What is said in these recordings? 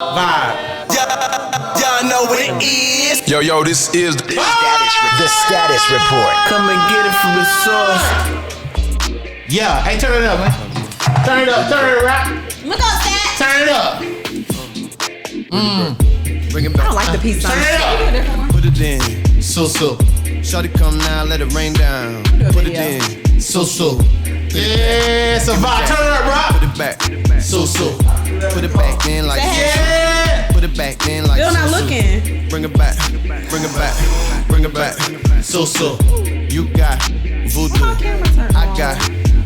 Vibe. Y'all know what it is. Yo, this is the status report. Come and get it from the source. Yeah, hey, turn it up, man. Turn it up, rap. Look on that. Turn it up. Bring it I back. don't like the peace sign. Turn it up. Put it in. So. Shorty come now, let it rain down. Put it in. So. Yeah, so vibe. Turn it up, Put bro. it back. So. Put it back in like Yeah. Put it back in like Still not looking. Bring it back. Bring it back. Bring it back. So. You got voodoo. I got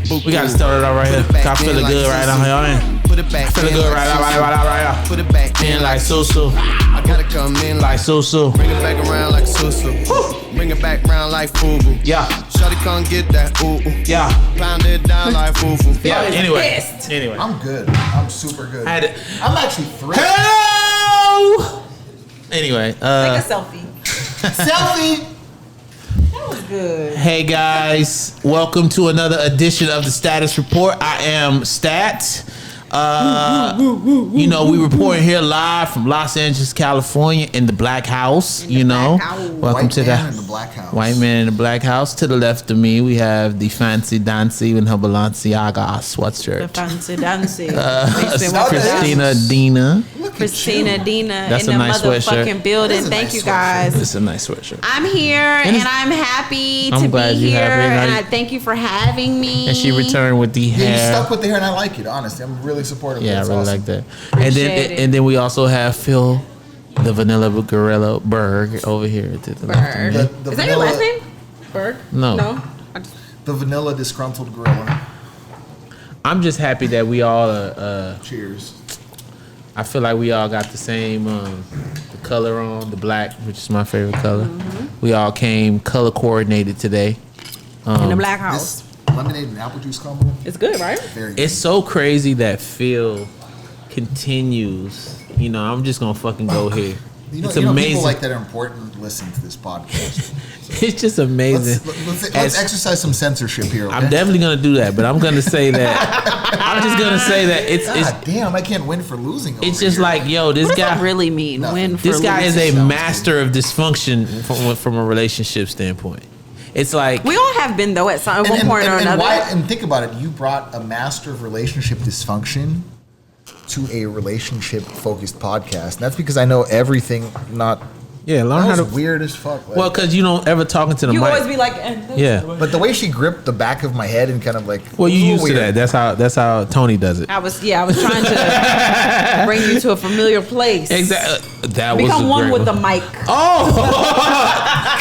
buku. We gotta start it out right here. I'm feeling good right now, y'all. Put it back. Feeling good right now. Put it back In like so. I gotta come in Like so. Bring it back around like so. Bring it back round like fubu. Yeah. Shawty come get that ooh. Yeah. Pound it down like fufu. Yeah. Anyway. I'm good. I'm super good. I'm actually thrilled. Hello. Anyway. Take a selfie. Selfie. That was good. Hey guys, welcome to another edition of the Status Report. I am Stat. You know, we reporting here live from Los Angeles, California, in the Black House. Welcome White to man in the Black House. White Man in the Black House. To the left of me, we have the fancy dancy in her Balenciaga sweatshirt. The fancy dancy. Christina Dina. That's in a the nice motherfucking sweatshirt. building. Thank you guys. It's a nice sweatshirt. I'm here and I'm happy to glad be you're here, happy. and I thank you for having me. And she returned with the Yeah, you hair. stuck with the hair, and I like it. Honestly, I'm really supportive. Yeah, I That's really awesome. like that. Appreciate it. And then we also have Phil, the Vanilla Gorilla Berg over here to the left of me. The Is that your vanilla- last name? Berg? No. The vanilla disgruntled gorilla. I'm just happy that we all Cheers. I feel like we all got the same the color on, the black, which is my favorite color. We all came color coordinated today. In the Black House. This lemonade and apple juice combo. It's good, right? Very good. It's so crazy that Phil continues. You know, I'm just gonna fucking go here. It's amazing. People like that are important. Listen to this podcast. It's just amazing. Let's exercise some censorship here. Okay? I'm definitely gonna do that, but I'm gonna say that. I'm just gonna say that it's damn, I can't win for losing. it's over just here. like, yo, this What does guy that really mean? Nothing. Win for this guy is losing? a Sounds master of dysfunction from a relationship standpoint. It's like We all have been though at one point or another. And think about it. You brought a master of relationship dysfunction to a relationship-focused podcast. And that's because I know everything. Learn learn that how to was weird as fuck. Like, well, because you don't ever talking to the You mic. always be like, Yeah. but the way she gripped the back of my head and kind of like, Well, you it was used to weird. that. That's how Tony does it. I was trying to bring you to a familiar place. Exactly. That was Become a one great with the mic. Oh,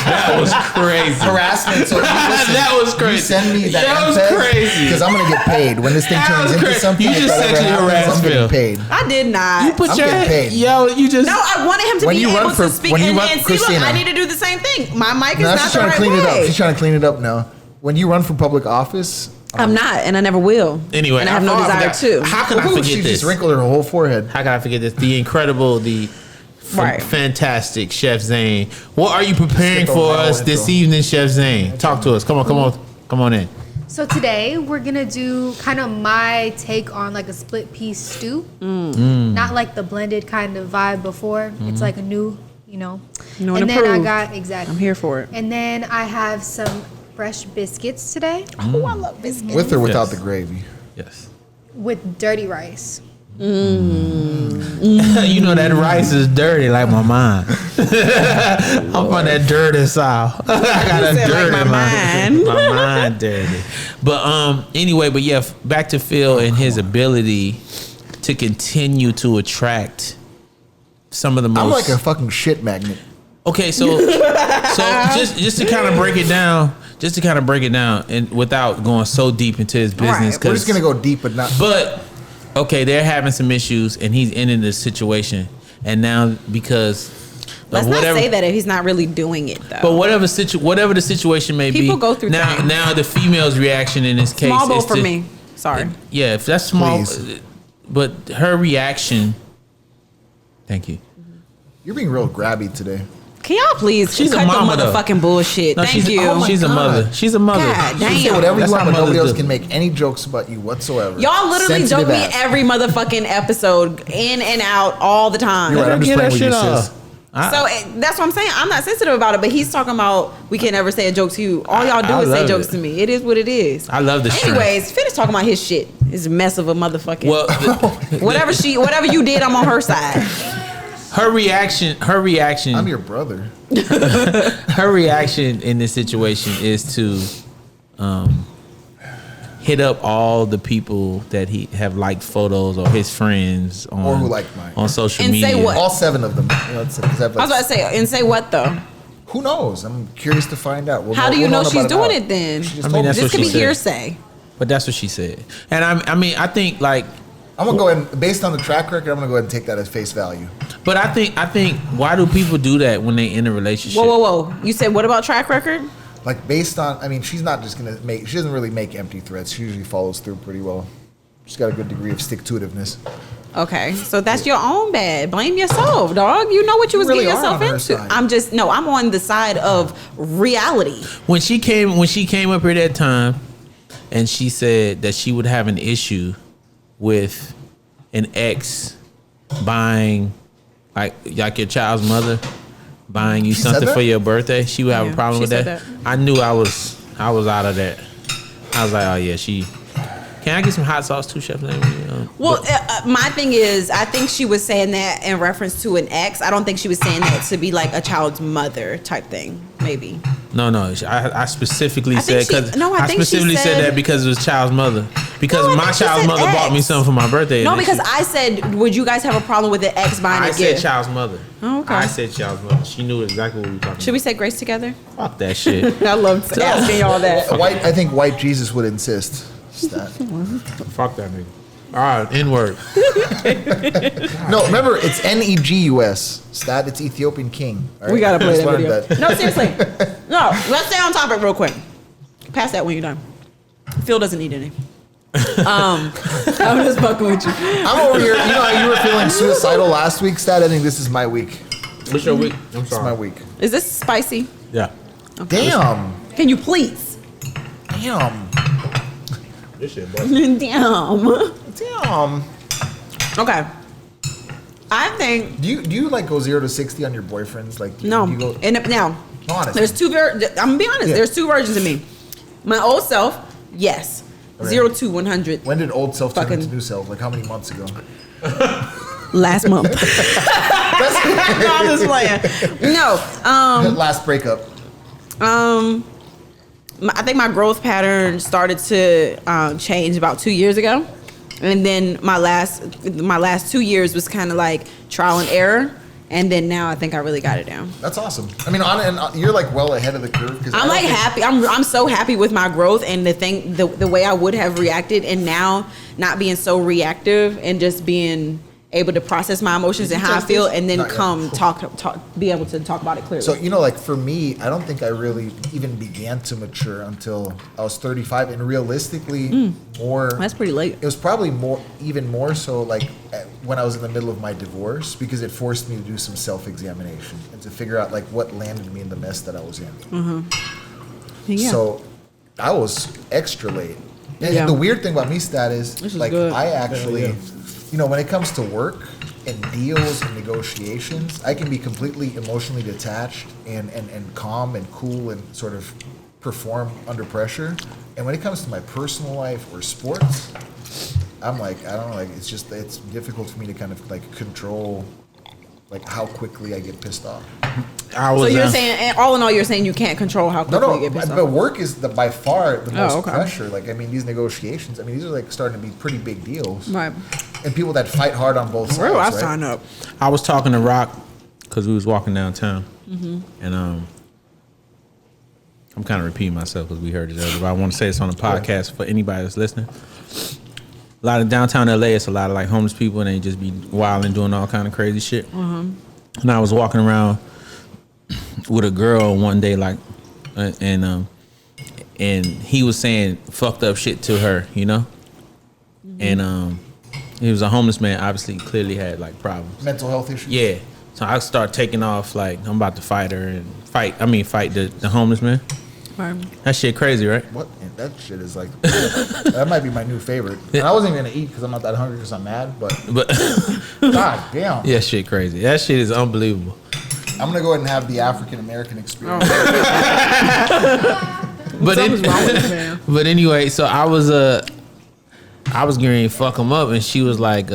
that was crazy. harassment. So That was crazy. You send me that. That was crazy. Because I'm gonna get paid when this thing That turns was into crazy. something. You if just that ever sexually happens, harassed I'm getting Phil. paid. I did not. You put I'm your getting paid. yo. You just No, I wanted him to When be you run able for- to speak when you and run- see, look, Christina. I need to do the same thing. My mic is No, not she's the trying right to clean it up. way. She's trying to clean it up now. When you run for public office, I'm not, and I never will. Anyway, and I have no desire to. How can I she forget this? just wrinkled her whole forehead. How can I forget this? The incredible, Right. fantastic Chef Zane. What are you preparing Skip for over us that this intro. evening, Chef Zane? Talk to us. Come on in. So today we're gonna do kind of my take on like a split piece stew. Not like the blended kind of vibe before. It's like a new, and and then I approved. got exactly. I'm here for it. And then I have some fresh biscuits today Oh, I love biscuits. With or without Yes. the gravy. Yes. with dirty rice. You know that rice is dirty like my mind. I'm on that dirty south. I got a said like dirty my mind. My mind dirty. But anyway, back to Phil and his ability to continue to attract some of the most. I'm like a fucking shit magnet. Okay, so just to kind of break it down, and without going so deep into his business, We're just gonna go deep, but not. But okay, they're having some issues, and he's in this situation, and now because Let's of whatever, not say that if he's not really doing it though. but whatever the situation may be, People go through now. things. Now the female's reaction in this case Small bowl is for to, me. Sorry. Yeah, if that's small, Please. but her reaction. Thank you. You're being real grabby today. Can y'all please She's a cut mama, the though. motherfucking bullshit? No, Thank you. She's a God. mother. She's a mother. God You can say damn. whatever That's you want, how but nobody mothers else do. can make any jokes about you whatsoever. Y'all literally Sensitive joke me ass. every motherfucking episode, in and out, all the time. You're right. I'm just Get playing that with you, shit sis. off. So that's what I'm saying. I'm not sensitive about it, but he's talking about we can never say a joke to you. All y'all do I is say love jokes it. to me. It is what it is. I love this. Anyways, finish talking about his shit. His mess of a motherfucking. Well, whatever you did, I'm on her side. her reaction. I'm your brother. Her reaction in this situation is to hit up all the people that he have liked photos or his friends on, Or who liked mine. on social And say media. what? All 7 of them. You know, 'cause I've, I was like, about to say, and say what though? who knows? I'm curious to find out. How do you know she's doing it it then? She just I mean, told me. that's This what could she be said. hearsay. But that's what she said. And I think like, I'm gonna go ahead and, based on the track record, I'm gonna go ahead and take that as face value. but I think why do people do that when they in a relationship? Whoa. You said what about track record? Like based on, I mean, she's not just gonna make. She doesn't really make empty threats. She usually follows through pretty well. She's got a good degree of stick-to-itiveness. Okay, so that's your own bad. Blame yourself, dog. You know what you was really getting are yourself on her into. side. I'm on the side of reality. When she came up here that time, and she said that she would have an issue with an ex buying, like your child's mother buying you She said something that? for your birthday, she would have Yeah, a problem she with said that. that. I knew I was out of that. I was like, oh yeah, she. Can I get some hot sauce too, Chef? Well, my thing is, I think she was saying that in reference to an ex. I don't think she was saying that to be like a child's mother type thing. Maybe. No. I specifically I think said because she- no, I think she specifically said said- that because it was child's mother. Because No, I my think she child's said mother bought me ex. something for my birthday. No, and then because she- I said, would you guys have a problem with an ex buying I a said gift? child's mother. Oh, okay. I said child's mother. She knew exactly what we were talking Should we about. say grace together? Fuck that shit. I love asking y'all that. I think white Jesus would insist. Stat. Fuck that nigga. All right, N-word. No, remember it's NEGUS. Stat. It's Ethiopian king. All right? We gotta play Just that learned video. that. No, seriously. No, let's stay on topic real quick. Pass that when you're done. Phil doesn't need any. I'm just fucking with you. I'm over here. You know how you were feeling suicidal last week, Stat? I think this is my week. What's your week? I'm It's my week. Is this spicy? Yeah. Damn. Can you please? Damn. This shit, boy. Damn. Damn. Okay. I think Do you like go 0 to 60 on your boyfriends? Like do no. you go And now honest? there's two. I'm gonna be honest. Yeah. There's two versions of me. My old self, yes, Okay. 0 to 100. When did old self turn Fucking- into new self? Like how many months ago? Last month. No, I'm just playing. No. Last breakup. I think my growth pattern started to change about 2 years ago, and then my last 2 years was kind of like trial and error, and then now I think I really got it down. That's awesome. I mean, you're like well ahead of the curve. Because I'm like happy. I'm so happy with my growth and the way I would have reacted, and now not being so reactive and just being able to process my emotions and how I feel, and then Not yet. come be able to talk about it clearly. So like for me, I don't think I really even began to mature until I was 35, and realistically, more. That's pretty late. It was probably even more so like when I was in the middle of my divorce, because it forced me to do some self-examination and to figure out like what landed me in the mess that I was in. Yeah. So I was extra late. And Yeah. the weird thing about me, Stat, is This is like good. I actually, when it comes to work and deals and negotiations, I can be completely emotionally detached and calm and cool and sort of perform under pressure. And when it comes to my personal life or sports, I'm like, I don't know, like it's difficult for me to kind of like control like how quickly I get pissed off. So you're saying, and all in all, you're saying you can't control how quickly you get pissed but off. work is by far the most okay. pressure. Like, I mean, these negotiations, I mean, these are like starting to be pretty big deals. Right. And people that fight hard on both sides. Where do I right? sign up? I was talking to Rock because we was walking downtown, Mm-hmm. and I'm kind of repeating myself because we heard it earlier, but I want to say this on the podcast for anybody that's listening. A lot of downtown LA, it's a lot of like homeless people, and they just be wild and doing all kind of crazy shit. Mm-hmm. And I was walking around with a girl one day, like, and he was saying fucked up shit to her, you know, and he was a homeless man, obviously, clearly had like problems. Mental health issues. Yeah, So I start taking off like I'm about to fight her and fight the homeless man. Right. That shit crazy, right? What? That shit is like, that might be my new favorite. And I wasn't even gonna eat because I'm not that hungry because I'm mad, but God damn. Yeah, shit crazy. That shit is unbelievable. I'm gonna go ahead and have the African American experience. But Something's wrong with this man. but anyway, so I was getting ready to fuck him up, and she was like,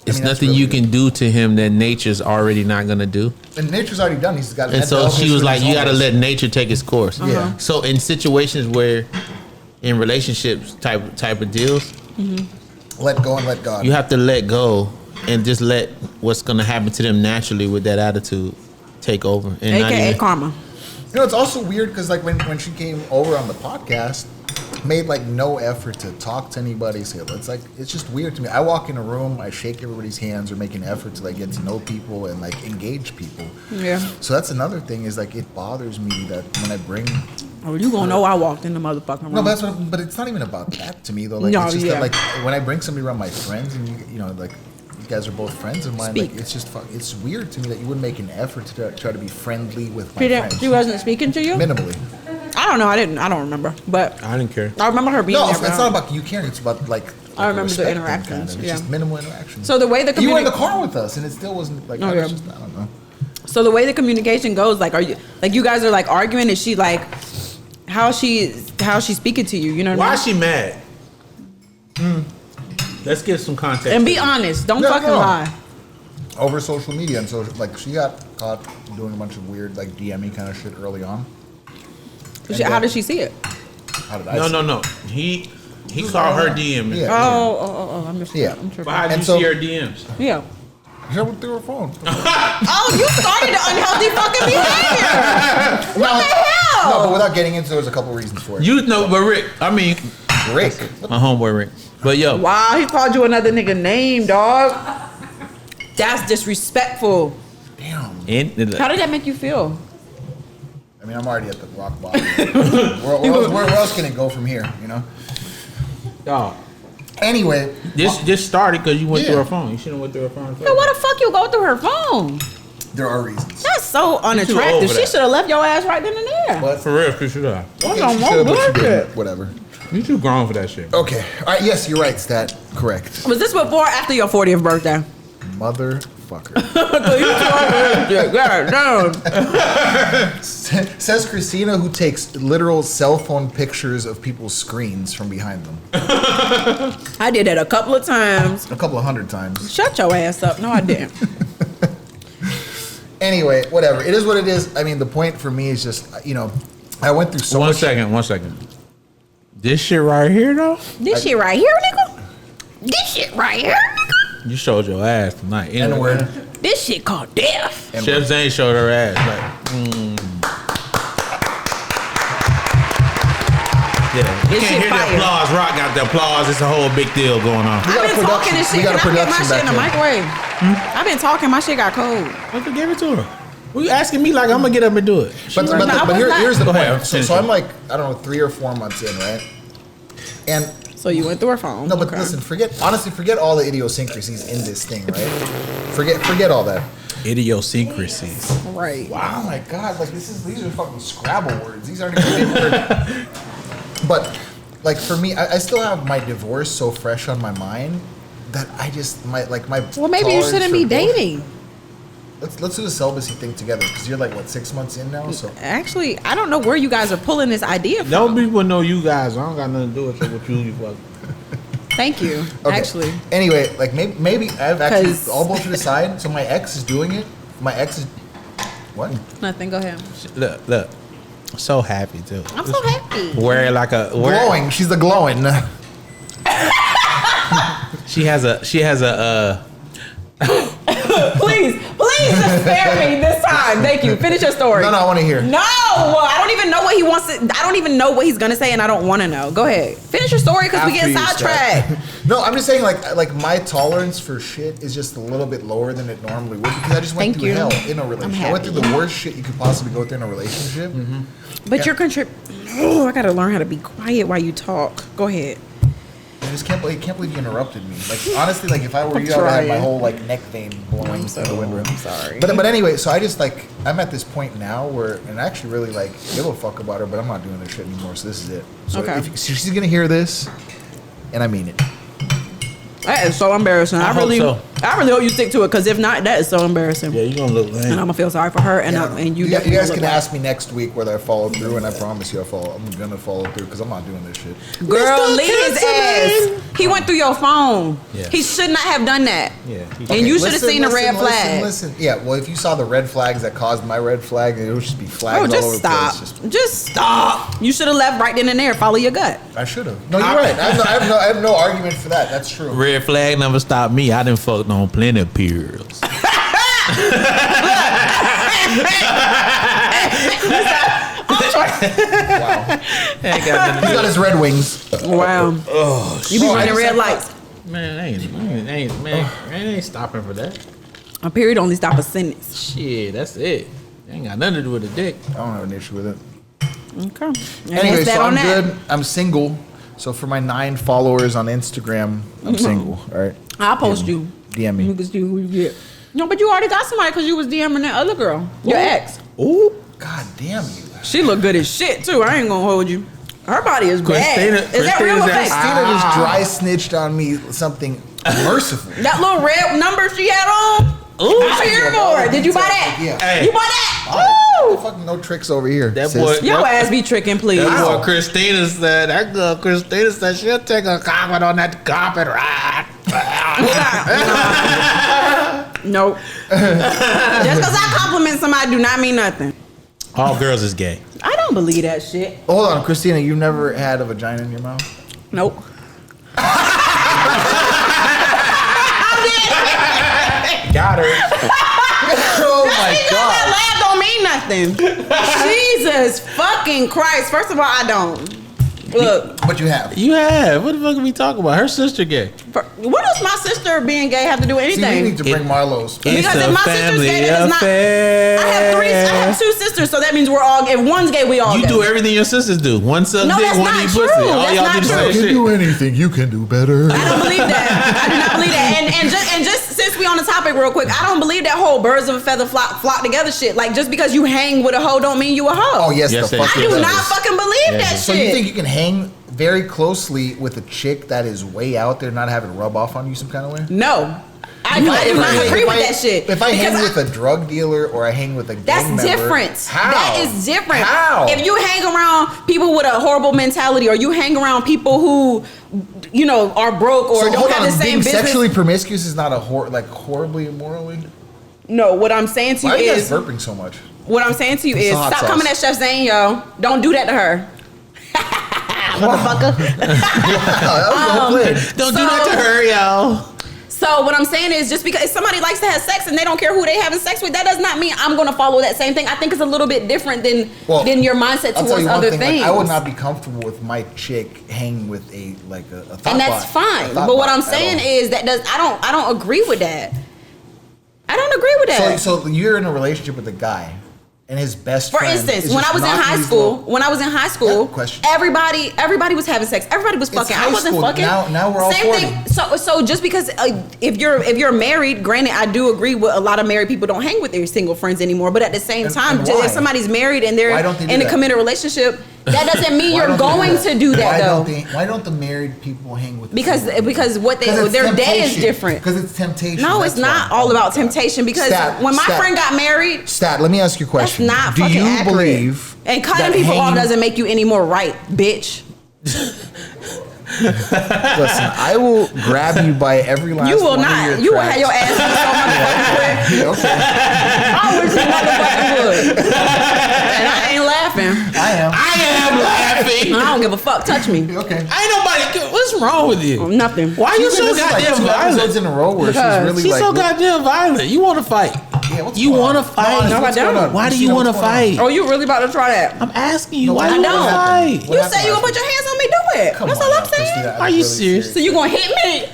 it's nothing you can do to him that nature's already not gonna do. And nature's already done. He's got. And so she was like, you gotta let nature take its course. Yeah. So in situations where, in relationships type of deals, let go and let God. you have to let go and just let what's gonna happen to them naturally with that attitude take over. And not AKA even- karma. You know, it's also weird because like when she came over on the podcast, made like no effort to talk to anybody. Say it's just weird to me. I walk in a room, I shake everybody's hands, or make an effort to like get to know people and like engage people. Yeah. So that's another thing is like it bothers me that when I bring. Oh, you gonna know I walked in the motherfucking room. No, but it's not even about that to me though. Like No, it's just yeah. that like when I bring somebody around my friends and you know like. You guys are both friends of mine. Speak. Like, it's just it's weird to me that you wouldn't make an effort to try to be friendly with my friends. She wasn't speaking to you? Minimally. I don't know. I don't remember. But I didn't care. I remember her being No, there. it's but not about you caring. It's about like. I remember the respect thing, interactions, Kind of. It's yeah. just minimal interactions. So the way the you were in the communi- car with us, and it still wasn't like. Oh, I yeah. was just, I don't know. So the way the communication goes, like, are you like you guys are like arguing? Is she like, how's she speaking to you? You know what Why I is mean? she mad? Let's give some context. And be honest. Don't No, fucking no. lie. Over social media, and so like she got caught doing a bunch of weird like DMing kind of shit early on. How did she see it? How did I? No. He called her DM. Yeah. Oh, I'm just Yeah. I'm tripping. But how did And you so- see her DMs? Yeah. She went through her phone. Oh, you started the unhealthy fucking behavior. What the hell? No, but without getting into it, there's a couple reasons for it. You know, but Rick, Rick. my homeboy Rick. But yo, Wow, he called you another nigga name, dog. That's disrespectful. Damn. How did that make you feel? I mean, I'm already at the rock bottom. where else can it go from here? You know. dog, Anyway, this started because you went Yeah. through her phone. You shouldn't have went through her phone first. Yo, what the fuck you go through her phone? there are reasons. That's so over unattractive. She that. should have left your ass right then and there. But For real, for sure. What's she on should've, but she bullshit? didn't. Whatever. You too grown for that shit. Okay. All right. Yes, you're right, Stat. Correct. Was this before or after your 40th birthday? Motherfucker. Says Christina, who takes literal cell phone pictures of people's screens from behind them. I did that a couple of times. A couple of hundred times. Shut your ass up. No, I didn't. Anyway, whatever. It is what it is. I mean, the point for me is just, you know, I went through so One much. second. This shit right here though, This shit right here, nigga. This shit right here, nigga. you showed your ass tonight. Anyway, N-word. This shit called death. Chef Zane showed her ass. Like, yeah, you This can't shit hear fire. the applause. Rock got the applause. It's a whole big deal going on. We got I've a been talking production- this we shit. got a Can I get my production shit in the back here. microwave? I've been talking. My shit got cold. Okay, give it to her. Well, you asking me like I'm gonna get up and do it. But, No, I was not. here's the Go point. ahead, So, finish so it. I'm like, I don't know, 3 or 4 months in, right? And So you went through her phone. no, but Okay. listen, forget all the idiosyncrasies in this thing, right? Forget all that. Idiosyncrasies. Right. Oh my god, like these are fucking Scrabble words. These aren't even words. But like for me, I still have my divorce so fresh on my mind that I just my. Well, maybe you tolerance shouldn't for be bullshit- dating. Let's do the celibacy thing together because you're like what 6 months in now, so Actually, I don't know where you guys are pulling this idea from. Don't people know you guys? I don't got nothing to do with it. With you fuck. Thank you. okay. Actually, Anyway, like maybe I've actually 'Cause- all bullshit aside. So my ex is doing it. My ex is what? nothing. Go ahead. Look. So happy too. I'm so happy. Wear like a Glowing. She's the glowing. She has a Please just spare me this time. Thank you. Finish your story. No, I want to hear. No, I don't even know what he wants to. I don't even know what he's gonna say, and I don't want to know. Go ahead. Finish your story because we After get you sidetracked. start. No, I'm just saying like my tolerance for shit is just a little bit lower than it normally would because I just went Thank through you. hell in a relationship. I went through happy. the worst shit you could possibly go through in a relationship. But you're Oh, I gotta learn how to be quiet while you talk. Go ahead. And just can't believe you interrupted me. Like honestly, like if I were you, I would have my whole like neck vein blowing I'm so in the windroom. I'm sorry. But anyway, so I just like I'm at this point now where and I actually really like give a fuck about her, but I'm not doing this shit anymore. So this is it. So Okay. if she's gonna hear this, and I mean it. That is so embarrassing. I hope really so. hope you stick to it, because if not, that is so embarrassing. Yeah, you gonna look And I'm lame. gonna feel sorry for her, and Yeah. and you. You definitely guys look can like- ask me next week whether I followed through, and I promise you I'm gonna follow through because I'm not doing this shit. Girl, Mr. leave his Councilman. ass. He went through your phone. Yeah. He should not have done that. Yeah. And you should have seen the red flag. Listen. Yeah, well, if you saw the red flags that caused my red flag, it would just be flags Oh, all just over stop. the place. Just stop. You should have left right then and there. Follow your gut. I should have. No, you're right. I have no argument for that. That's true. Red flag never stopped me. I done fucked on plenty of periods. Wow. Ain't got nothing to He's got his Red Wings. Wow. You be Oh, I running just red have- lights. Man, I ain't stopping for that. A period only stop a sentence. Shit, that's it. Ain't got nothing to do with the dick. I don't have an issue with it. Okay. And Anyway, that's that so on I'm that. good. I'm single. So for my 9 followers on Instagram, I'm single. All right. I'll post you. DM me. Who you get. No, but you already got somebody because you was DMing that other girl, your ex. Ooh. God damn you. She look good as shit too. I ain't gonna hold you. Her body is Christina- bad. Is that real or Christina's fake? Christina just dry snitched on me something merciful. That little red number she had on. Ooh. I'm here for it. Did you buy that? Yeah. Hey. You bought that? Oh, Woo! fucking no tricks over here. That sis. boy- Your ass be tricking, please. That's what Christina said. That girl Christina said she'll take a carpet on that carpet ride. Nope. Just because I compliment somebody do not mean nothing. All girls is gay. I don't believe that shit. Hold on, Christina. You've never had a vagina in your mouth? Nope. Got her. Oh my That laugh don't mean nothing. Jesus fucking Christ. First of all, I don't. Look, But you have. You have. What the fuck are we talking about? Her sister gay. what does my sister being gay have to do with See, we anything? need to bring Marlo's. Because It's if a my sister's family gay, that is not. affair. I have 2 sisters, so that means we're all. If one's gay, we all You gay. do everything your sisters do. One suck No, dick, that's one not eat true. pussy. All That's y'all not do the true. same You can shit. do anything. You can do better. I don't believe that. I do not believe that. And just since we on the topic real quick, I don't believe that whole birds of a feather flock together shit. Like just because you hang with a hoe don't mean you a hoe. Oh yes, Yes, the they fuck. I do. do it not does. fucking believe Yeah, that So shit. you think you can hang very closely with a chick that is way out there, not have it rub off on you some kind of way? No. I do not agree with that shit. If I hang Because with a drug dealer or I hang with a gang that's member, different. How? That is different. How? If you hang around people with a horrible mentality, or you hang around people who, you know, are broke or So don't hold have on, the same being business. sexually promiscuous is not a horribly immorally. No, what I'm saying to Why are you you guys is, burping so much? what I'm saying to you It's is, hot stop sauce. coming at Chef Zane, yo. Don't do that to her. Motherfucker. That was the whole plan. Don't do that to her, yo. So what I'm saying is, just because if somebody likes to have sex and they don't care who they having sex with, that does not mean I'm gonna follow that same thing. I think it's a little bit different than your mindset I'll tell towards you one other thing, things. like, I would not be comfortable with my chick hanging with a thought and that's bot, fine. a thought But what bot I'm at saying all. is I don't agree with that. I don't agree with that. So you're in a relationship with a guy, and his best For friend instance, is when I just was in knocking high these school, little- Yeah, question. everybody was having sex. Everybody was fucking. high I wasn't school. fucking. Now we're all Same 40. thing. So just because if you're married, granted, I do agree with a lot of married people don't hang with their single friends anymore. But at the same time, and just why? if somebody's married and they're Why don't they do in a that? committed relationship, that doesn't mean Why you're don't they going to do that though. Why don't the married people hang with? The Because single people? what they 'Cause it's their day is temptation. different. Because it's temptation. No, that's it's not why. all about temptation. Because when my Stat. friend got married, Stat, let me ask you a that's question. not Do fucking you accurate. believe And cutting that people off hanging- doesn't make you any more right, bitch. Listen, I will grab you by every last You will one not. Of your You will tracks. have your ass beat so motherfucking quick. Yeah, okay. I wish you motherfucking would. And I ain't laughing. I am. I am laughing. I don't give a fuck. Touch me. Okay. Ain't nobody. What's wrong with you? Nothing. Why you so This is like goddamn 2 episodes violent? in a row where Because she's really She's like. so goddamn violent. You want to fight? Yeah, what's You going want to on? fight? No, I What's going don't. on? Why do Christina, you want to what's going on? fight? Oh, you really about to try that? I'm asking you. No, Why I you don't. want to What fight? happened? You say you gonna put your hands on me? Do it. Come That's on all I'm now, saying. Christina, I'm Are you really serious? So you gonna hit me?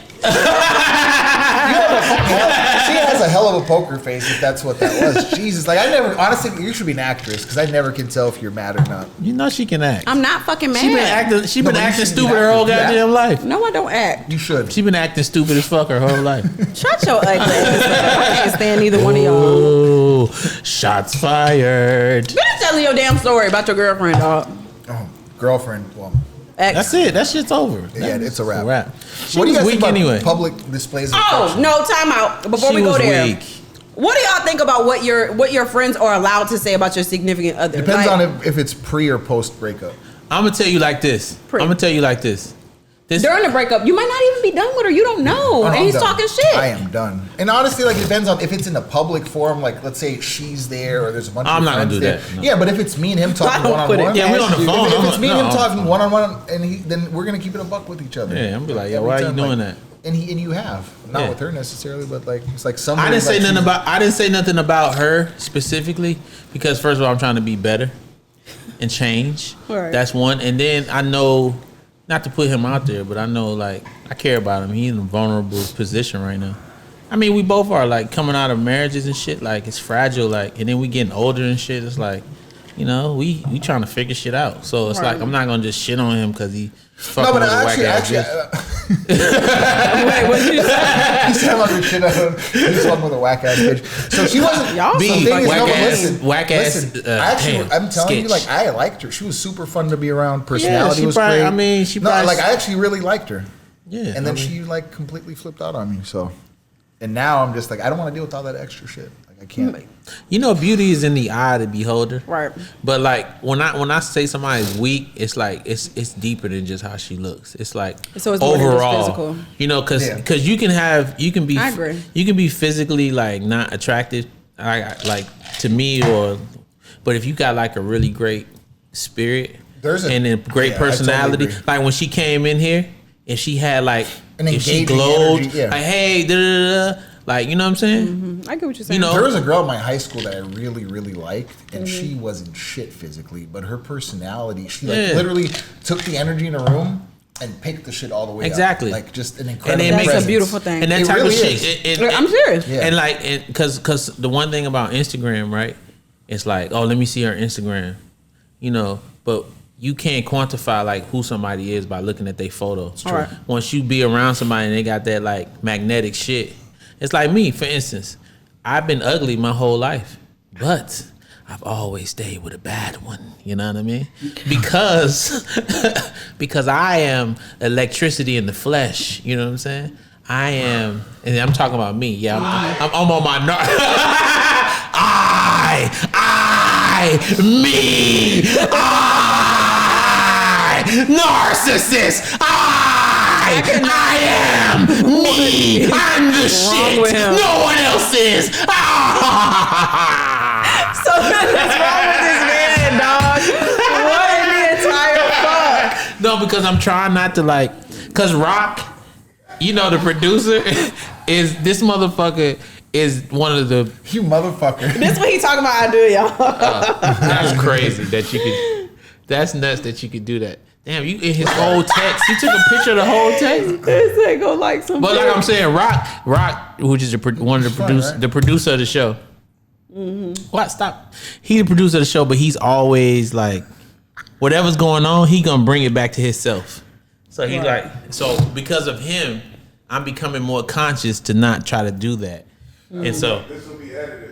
She has a hell of a poker face if that's what that was. Jesus, like I never. Honestly, you should be an actress because I never can tell if you're mad or not. You know she can act. I'm not fucking mad. She been acting you stupid should be her whole acting. goddamn life. No, I don't act. You should. She been acting stupid as fuck her whole life. Shut your ugly ass up. I can't stand either one of y'all. Oh, shots fired. Finish telling your damn story about your girlfriend, dog. Oh, girlfriend. Well, Ex. That's it. That shit's over. yeah, it's a wrap. She What do you was guys weak think about anyway. public displays of Oh affection? no, time out. Before She we go was there, weak. what do y'all think about what your friends are allowed to say about your significant other? Depends Like, on if it's pre or post breakup. I'm gonna tell you like this. This during the breakup. You might not even be done with her. You don't know, Oh, no, and I'm he's done. talking shit. I am done. And honestly, like it depends on if it's in a public forum. Like let's say she's there or there's a bunch I'm of not gonna friends do there. that, no. Yeah, but if it's me and him talking don't one on put it one, Yeah, we on the phone. If it's me and him No. talking one on one, and then we're gonna keep it a buck with each other. Yeah, I'm gonna be like, yo, Every why are you time, doing like, that? And you have not Yeah. with her necessarily, but like it's like somebody. I didn't say like nothing she's- about. I didn't say nothing about her specifically because first of all, I'm trying to be better and change. Right. That's one. And then I know, not to put him out there, but I know like I care about him. He's in a vulnerable position right now. I mean, we both are like coming out of marriages and shit. Like it's fragile. Like, and then we getting older and shit. It's like, you know, we trying to figure shit out. So it's Right. like I'm not gonna just shit on him because he No, fucking but with a whack ass actually, bitch. Wait, what you say? he said like shit out of him. He's fucking with a whack ass bitch. So she wasn't. Y'all B, some The thing is, whack no, but ass- listen, whack ass, listen, actually, damn, I'm telling you, sketch. like, I liked her. She was super fun to be around. Personality she was probably- great. I mean, she no, probably- like, I actually really liked her. Yeah, And then I mean- she, like, completely flipped out on me, so. And now I'm just like, I don't want to deal with all that extra shit. Like, I can't. You know, beauty is in the eye of the beholder. Right. But like when I say somebody's weak, it's like it's deeper than just how she looks. It's like So it's more than just overall, physical. you know, because Yeah. you can be I agree. you can be physically like not attractive, like to me but if you got like a really great spirit and a great yeah, I totally personality, agree. like when she came in here, if she had like An if she engaging glowed, energy, yeah. like hey, da, da, da, da, like you know what I'm saying? I get what you're saying. You know, There was a girl in my high school that I really, really liked, and she wasn't shit physically, but her personality, she like Yeah. literally took the energy in a room and picked the shit all the way Exactly. up. Like just an And incredible it That's makes a presence. beautiful thing. And that It type really of is. shit. I'm serious. Yeah. And like, because the one thing about Instagram, right? It's like, oh, let me see her Instagram, you know. But you can't quantify like who somebody is by looking at their photo. All right. Once you be around somebody and they got that like magnetic shit, it's like me, for instance. I've been ugly my whole life, but I've always stayed with a bad one. You know what I mean? Because because I am electricity in the flesh. You know what I'm saying? I am, and I'm talking about me. Yeah, I'm on my me, narcissist. I am me. I'm the shit. with him? No one else is. So what's wrong with this man, dog? What in the entire fuck? No, because I'm trying not to like, cause Rock, you know, the producer is this motherfucker is one of the. You motherfucker. This what he talking about. I do, y'all. That's crazy that you could. That's nuts that you could do that. Damn, you in his whole text. You took a picture of the whole text. This ain't go like some. But like I'm saying, Rock, which is one of the producer, right? the producer of the show. What? Stop. He the producer of the show, but he's always like, whatever's going on, he gonna bring it back to himself. So he so because of him, I'm becoming more conscious to not try to do that. And so This will be edited.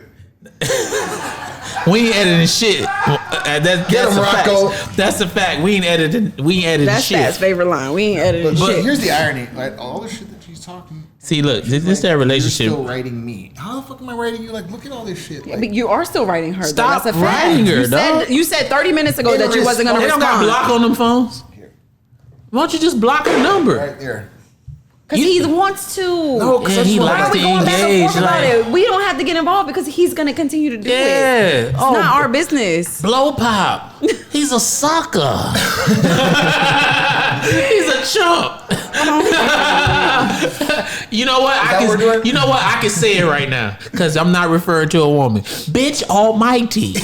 we ain't editing shit. That's him, a Rocco. fact. That's a fact. We ain't editing. That's shit. Stat's favorite line. We ain't editing But shit. here's the irony: like all the shit that she's talking. See, look, this that You're relationship. still writing me. How the fuck am I writing you? Like, look at all this shit. Like, But you are still writing her. Stop though. That's a fact. writing her, dog. You said 30 minutes ago that you wasn't gonna They don't got respond. block on them phones. Here. Why don't you just block her number? right there. Because he wants to. No, because Yeah, he that's what Why likes are we to going back and engage, forth about like- it? We don't have to get involved because he's gonna continue to do it. Yeah. It's not our business. Blow pop. He's a sucker. He's a chump. You know what? that what we're doing? You know what? I can say it right now because I'm not referring to a woman. Bitch almighty.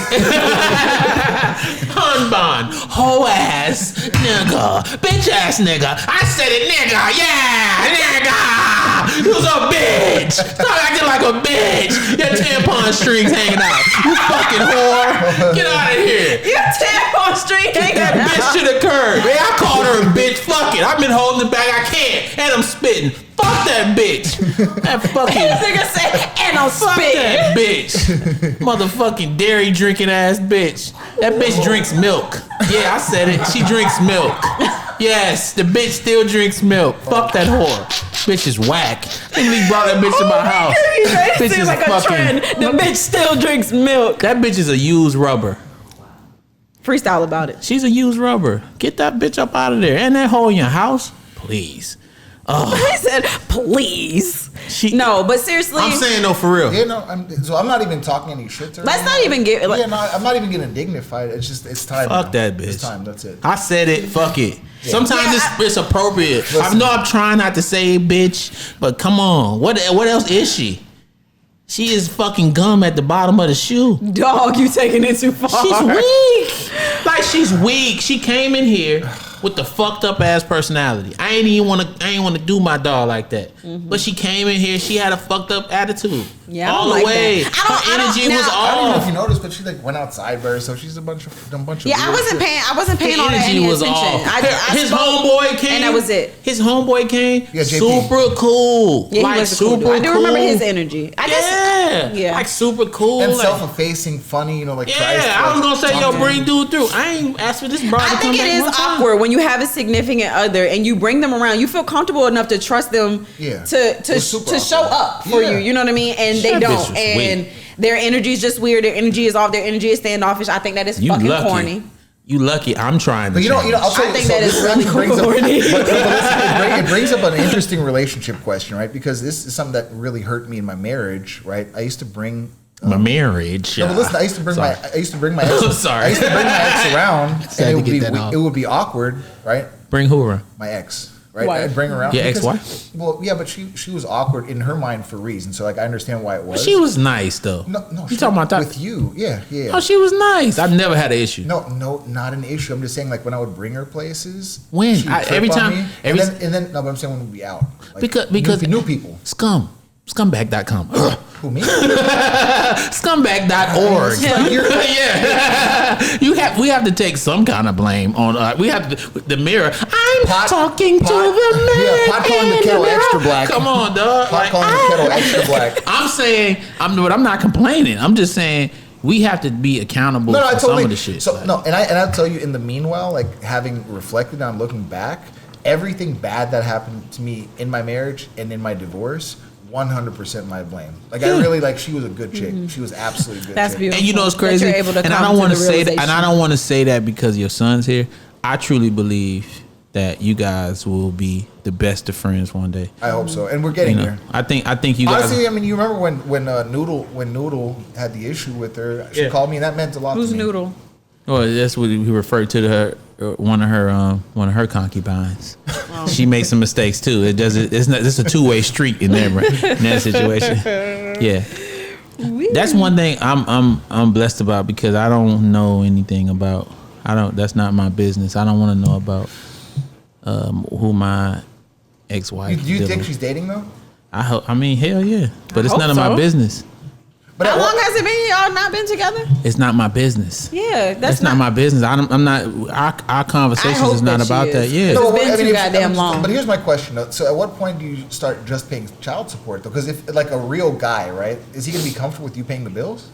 Unbond. Hoe ass nigga. Bitch ass nigga. I said it, nigga. Yeah, nigga. You's a bitch. Stop acting like a bitch. tampon strings hanging out. You fucking whore. Get out of here. Your tampon string hanging That out. bitch should occur. Man, I called her a bitch. Fuck it. I've been holding it back. I can't. And I'm spitting. Fuck that bitch. That fucking. This nigga said, and I'm Fuck spitting. that bitch. Motherfucking dairy drinking ass bitch. That bitch drinks milk. Yeah, I said it. She drinks milk. Yes, the bitch still drinks milk. Fuck that whore. Bitch is whack. He brought that bitch to my house. It Bitch seems is like a fucking- trend. The bitch still drinks milk. That bitch is a used rubber. Freestyle about it. She's a used rubber. Get that bitch up out of there. And that hole in your house, please. I said, please. She- No, but seriously, I'm saying no for real. Yeah, no, I'm not even talking any shit to her. let's not even get. Like, Yeah, no, I'm not even getting dignified. It's just, it's time. Fuck now. that bitch. It's time. That's it. I said it. Fuck it. Sometimes Yeah, it's appropriate. I Listen. know I'm trying not to say bitch, but come on. What else is she? She is fucking gum at the bottom of the shoe. dog, you taking it too far. She's weak. Like she's weak. She came in here with the fucked up ass personality. I ain't want to do my dog like that. But she came in here. She had a fucked up attitude. Yeah, I all don't the like way. that. Her energy was I don't know if off. you noticed, but she like went outside by herself. She's a bunch of Yeah, I weird wasn't shit. paying. I wasn't paying Her all that energy any was attention. off. His spoke, homeboy came, and that was it. His homeboy came, Yeah, JP. super cool. Yeah, like he was a cool super dude. I do remember cool. his energy. I just, Yeah, Yeah. like super cool. And like, self-effacing, funny, like tries yeah, to, I was gonna say, yo, talk- bring dude through. I ain't asked for this broad to I come think it back is one time. awkward when you have a significant other and you bring them around. You feel comfortable enough to trust them Yeah. to It was super show awkward. up for Yeah. you. You know what I mean? And they That bitch don't. was And weak. their energy is just weird. Their energy is off. Their energy is standoffish. I think that is You fucking lucky. corny. You lucky. I'm trying to. But change. I'll tell I you, think so that is this really actually brings up, corny. but listen, it brings up an interesting relationship question, right? Because this is something that really hurt me in my marriage, right? I used to bring my marriage. No, but listen, I used to bring Sorry. my ex. Sorry. I used to bring my ex around, Had and to get that off. it would be awkward, right? Bring who around? My ex, right? Why? I'd bring her around. Your because- ex-wife? Well, yeah, but she was awkward in her mind for reasons. So like I understand why it was. She was nice though. no. You she- talking about that? with you? Yeah. Oh, she was nice. I've never had an issue. No, not an issue. I'm just saying, like when I would bring her places. When? she would trip Every on time- me, every- and then no, but I'm saying when we'd be out. Like, Because new people. Scumbag.com. Who me? Scumbag.org. It's like you're- yeah. We have to take some kind of blame on we have to, the mirror. I'm talking to the man. Yeah, pot calling the in kettle mirror. extra black. Come on, dog. Pot calling the kettle extra black. I'm saying I'm not complaining. I'm just saying we have to be accountable No, I for totally. some of the shit. So Like, no, and I'll tell you. In the meanwhile, like having reflected on looking back, everything bad that happened to me in my marriage and in my divorce, 100% my blame. Like I really like. She was a good chick. She was absolutely a good. That's chick. beautiful. And you know it's That crazy. you're able to And I come don't to want to the say that. And I realization. don't want to say that because your son's here. I truly believe that you guys will be the best of friends one day. I hope so, and we're You getting know, there. I think you guys. Honestly, I mean, you remember when Noodle had the issue with her? She Yeah. called me, and that meant a lot Who's to me. Noodle? Well, that's what he referred to her. One of her concubines. She makes some mistakes too. It doesn't. It's not. It's a two-way street in that situation. Yeah. That's one thing I'm blessed about because I don't know anything about. That's not my business. I don't want to know about who my ex-wife. Do you dealing think with. she's dating though? I mean, hell yeah. But it's hope none of my so. business. But How at what- long has it been? Y'all not been together? It's not my business. Yeah, That's not my business. I'm not. Our conversations hope is not that she about is. that. Yeah. No, It's been too if- goddamn long. But here's my question though. So at what point do you start just paying child support though? Because if like a real guy, right, is he gonna be comfortable with you paying the bills?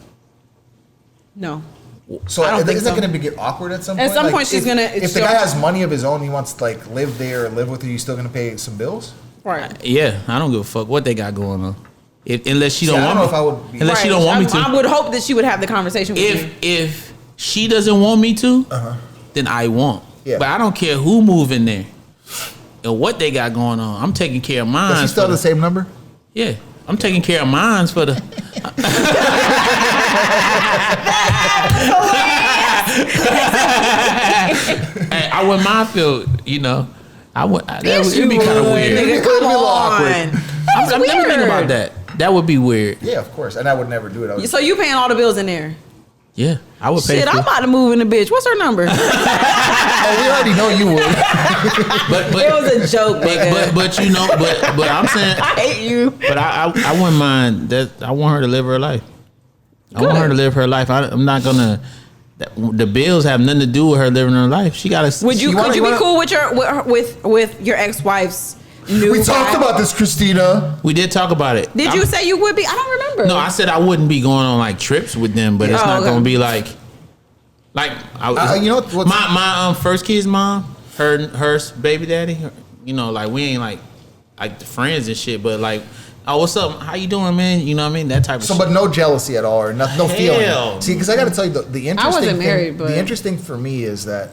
No. So I don't think isn't so. that gonna get awkward at some At point? some Like, point, she's if- gonna- If the guy has money of his own, he wants to like live there or live with you. You still gonna pay some bills? Right. Yeah, I don't give a fuck what they got going on. Unless she See, don't I want don't know me. if I would be- Unless she Right. don't want me to. I would hope that she would have the conversation with you. If she doesn't want me to, then I won't. Yeah. But I don't care who move in there and what they got going on. I'm taking care of mine. Does he still have the same number? Yeah, I'm taking care of mine for the. Hey, I wouldn't mind feel, I would. Yes, It'd be you kind of would, weird. nigga. It'd be a Come little awkward. on. I'm never thinking weird. about that. That would be weird. Yeah, of course. And I would never do it. I would, So you paying all the bills in there? Yeah, I would pay Shit, for I'm it. about to move in the bitch. What's her number? oh, we already know you would. But It was a joke, nigga. but I'm saying, I hate you. but I wouldn't mind that. I want her to live her life. I want her to live her life. I'm not gonna. The bills have nothing to do with her living her life. She gotta. Could you be cool with your ex-wife's new? We talked about this, Christina. We did talk about it. Did you say you would be? I don't remember. No, I said I wouldn't be going on like trips with them, but it's not gonna be like you know what? My first kid's mom, her baby daddy. You know, like we ain't like the friends and shit, but like. Oh, what's up? How you doing, man? You know what I mean? That type of shit. But no jealousy at all, or no feeling. See, because I got to tell you, the interesting I wasn't married, but the interesting for me is that,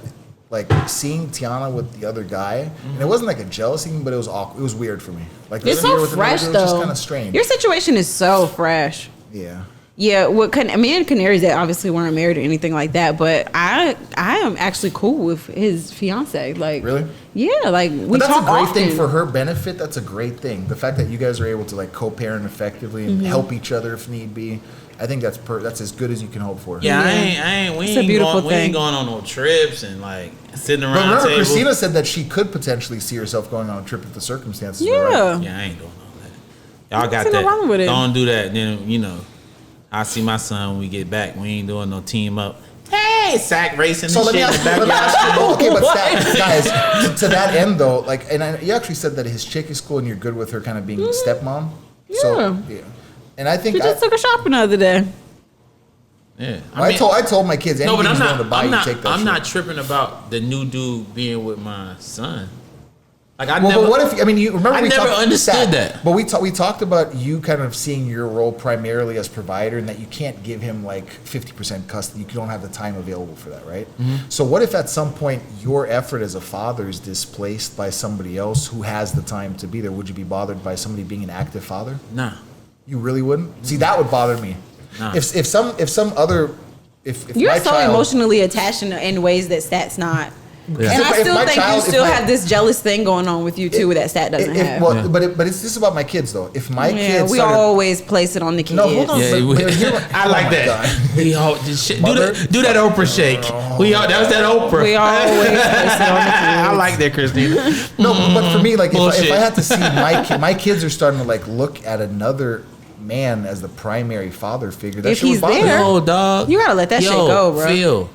like, seeing Tiana with the other guy, and it wasn't like a jealousy thing, but it was awkward. It was weird for me. Like, it's so fresh, though. It was just kind of strange. Your situation is so fresh. Yeah. Yeah, me and Canaries that obviously weren't married or anything like that, but I am actually cool with his fiance. Like, really? Yeah, like we but that's talk a great often. thing for her benefit. That's a great thing. The fact that you guys are able to like co-parent effectively and help each other if need be. I think that's as good as you can hope for. Yeah, we ain't going on no trips and like sitting around. But remember, table. Christina said that she could potentially see herself going on a trip if the circumstances yeah. were right. Yeah, I ain't doing all that. Y'all got that. No wrong with it. Don't do that. Then I'll see my son when we get back. We ain't doing no team up. Hey, sack racing and shit in the backyard. Okay, but guys, to that end though, like, and you actually said that his chick is cool and you're good with her kind of being stepmom. Yeah. So, yeah. And I think we just took her shopping the other day. Yeah, I told my kids anything he's going to buy, you take that. I'm not tripping about the new dude being with my son. Like but what if? I mean, you remember? I never understood that. But we talked about you kind of seeing your role primarily as provider, and that you can't give him like 50% custody. You don't have the time available for that, right? Mm-hmm. So what if at some point your effort as a father is displaced by somebody else who has the time to be there? Would you be bothered by somebody being an active father? Nah. You really wouldn't? See, that would bother me. Nah. If you're my so child, emotionally attached in ways that Stat's not. Yeah. And I still think you still my- have this jealous thing going on with you too that Stat doesn't have. Well, but it's just about my kids though. If my kids, we always place it on the kids. No, hold on. Yeah, I like that. We all do that Oprah shake. That was that Oprah. We always place it on the kids. I like that, Christina. No, but for me, like if I had to see my kids are starting to like look at another man as the primary father figure. That If shit would he's bother me. there, No, dog. You gotta let that shit go, bro. Phil,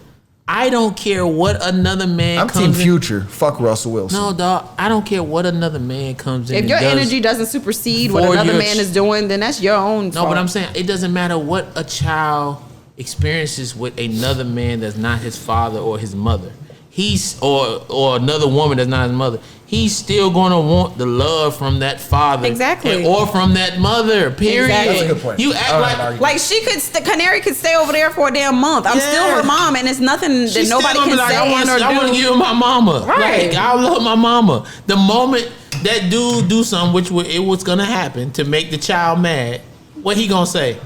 I don't care what another man I'm comes Team Future. Fuck Russell Wilson. No, dog. I don't care what another man comes in. If your energy doesn't supersede what another man is doing, then that's your own fault. No, but I'm saying it doesn't matter what a child experiences with another man that's not his father or his mother. Or another woman that's not his mother. He's still gonna want the love from that father, exactly, or from that mother. Period. Exactly. That's a good point. You act like she could. Canary could stay over there for a damn month. I'm still her mom, and it's nothing that nobody can say I want to give her my mama. Right. Like, I love my mama. The moment that dude do something, it was gonna happen to make the child mad, what he gonna say?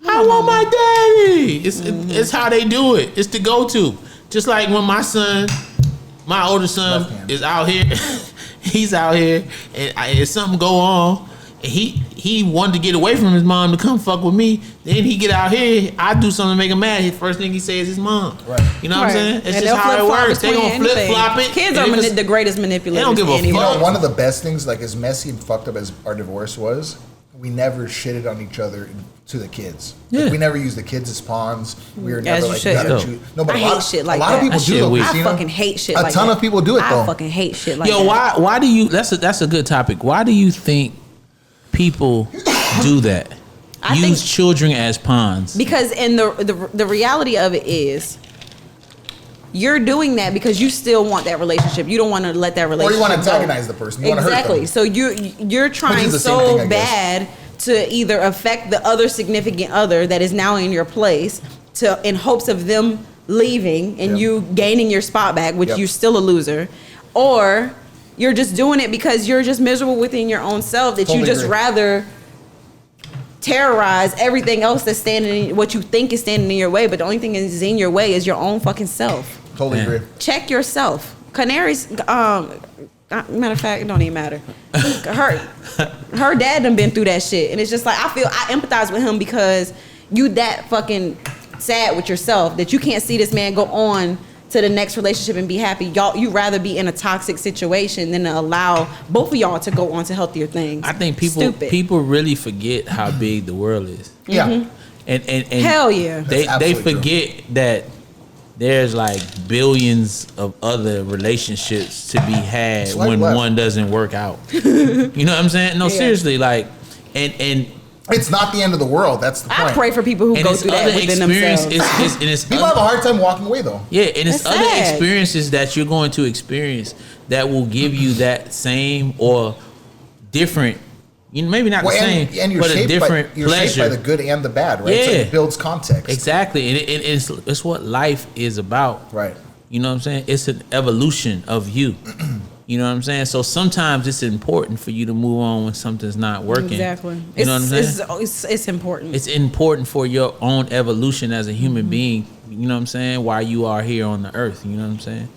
I want my daddy. It's how they do it. It's the go-to. Just like when my older son is out here, he's out here, and if something go on, and he wanted to get away from his mom to come fuck with me, then he get out here, I do something to make him mad. His first thing he says is his mom. Right. You know what I'm saying? It's and just how it works. They gonna anything. flip-flop it. Kids are the greatest manipulators. They don't give a anyway. fuck. One of the best things, like as messy and fucked up as our divorce was, we never shitted on each other to the kids. Yeah. Like, we never used the kids as pawns. We were As never you like, should. gotta choose. No, but I hate shit like a lot that. of people That do shit though, weird. I Christina. fucking hate shit like that. A ton of people do it though. I fucking hate shit like Yo, that. why do you? That's a good topic. Why do you think people do that? I Use think- children as pawns. Because in the reality of it is, you're doing that because you still want that relationship. You don't want to let that Or relationship you want to go. antagonize the person. You want to hurt Exactly. them. So you're trying the same so thing, I guess. bad to either affect the other significant other that is now in your place in hopes of them leaving and Yep. you gaining your spot back, which Yep. you're still a loser, or you're just doing it because you're just miserable within your own self that Totally you just agree. rather terrorize everything else that's what you think is standing in your way, but the only thing that is in your way is your own fucking self. Totally Yeah. agree. Check yourself. Canaries, matter of fact, it don't even matter. Her dad done been through that shit, and it's just like I empathize with him because you that fucking sad with yourself that you can't see this man go on to the next relationship and be happy. You rather be in a toxic situation than to allow both of y'all to go on to healthier things. I think people really forget how big the world is. Yeah. Mm-hmm. And Hell yeah. They That's absolutely forget that there's like billions of other relationships to be had Swipe when left. one doesn't work out. You know what I'm saying? No, Yeah. seriously, like, and It's not the end of the world. That's the point. I pray for people who and go it's through that other within experience. themselves. And it's People have a hard time walking away though. yeah, and it's That's other sad. experiences that you're going to experience that will give you that same or different. You know, maybe not the same, and you're but a shaped different by, you're shaped pleasure. by the good and the bad, right? So Yeah. it builds context. Exactly, and it's what life is about. Right. You know what I'm saying? It's an evolution of you. You know what I'm saying? So sometimes it's important for you to move on when something's not working. Exactly. You know what I'm saying? It's important. It's important for your own evolution as a human being. You know what I'm saying? While you are here on the earth. You know what I'm saying?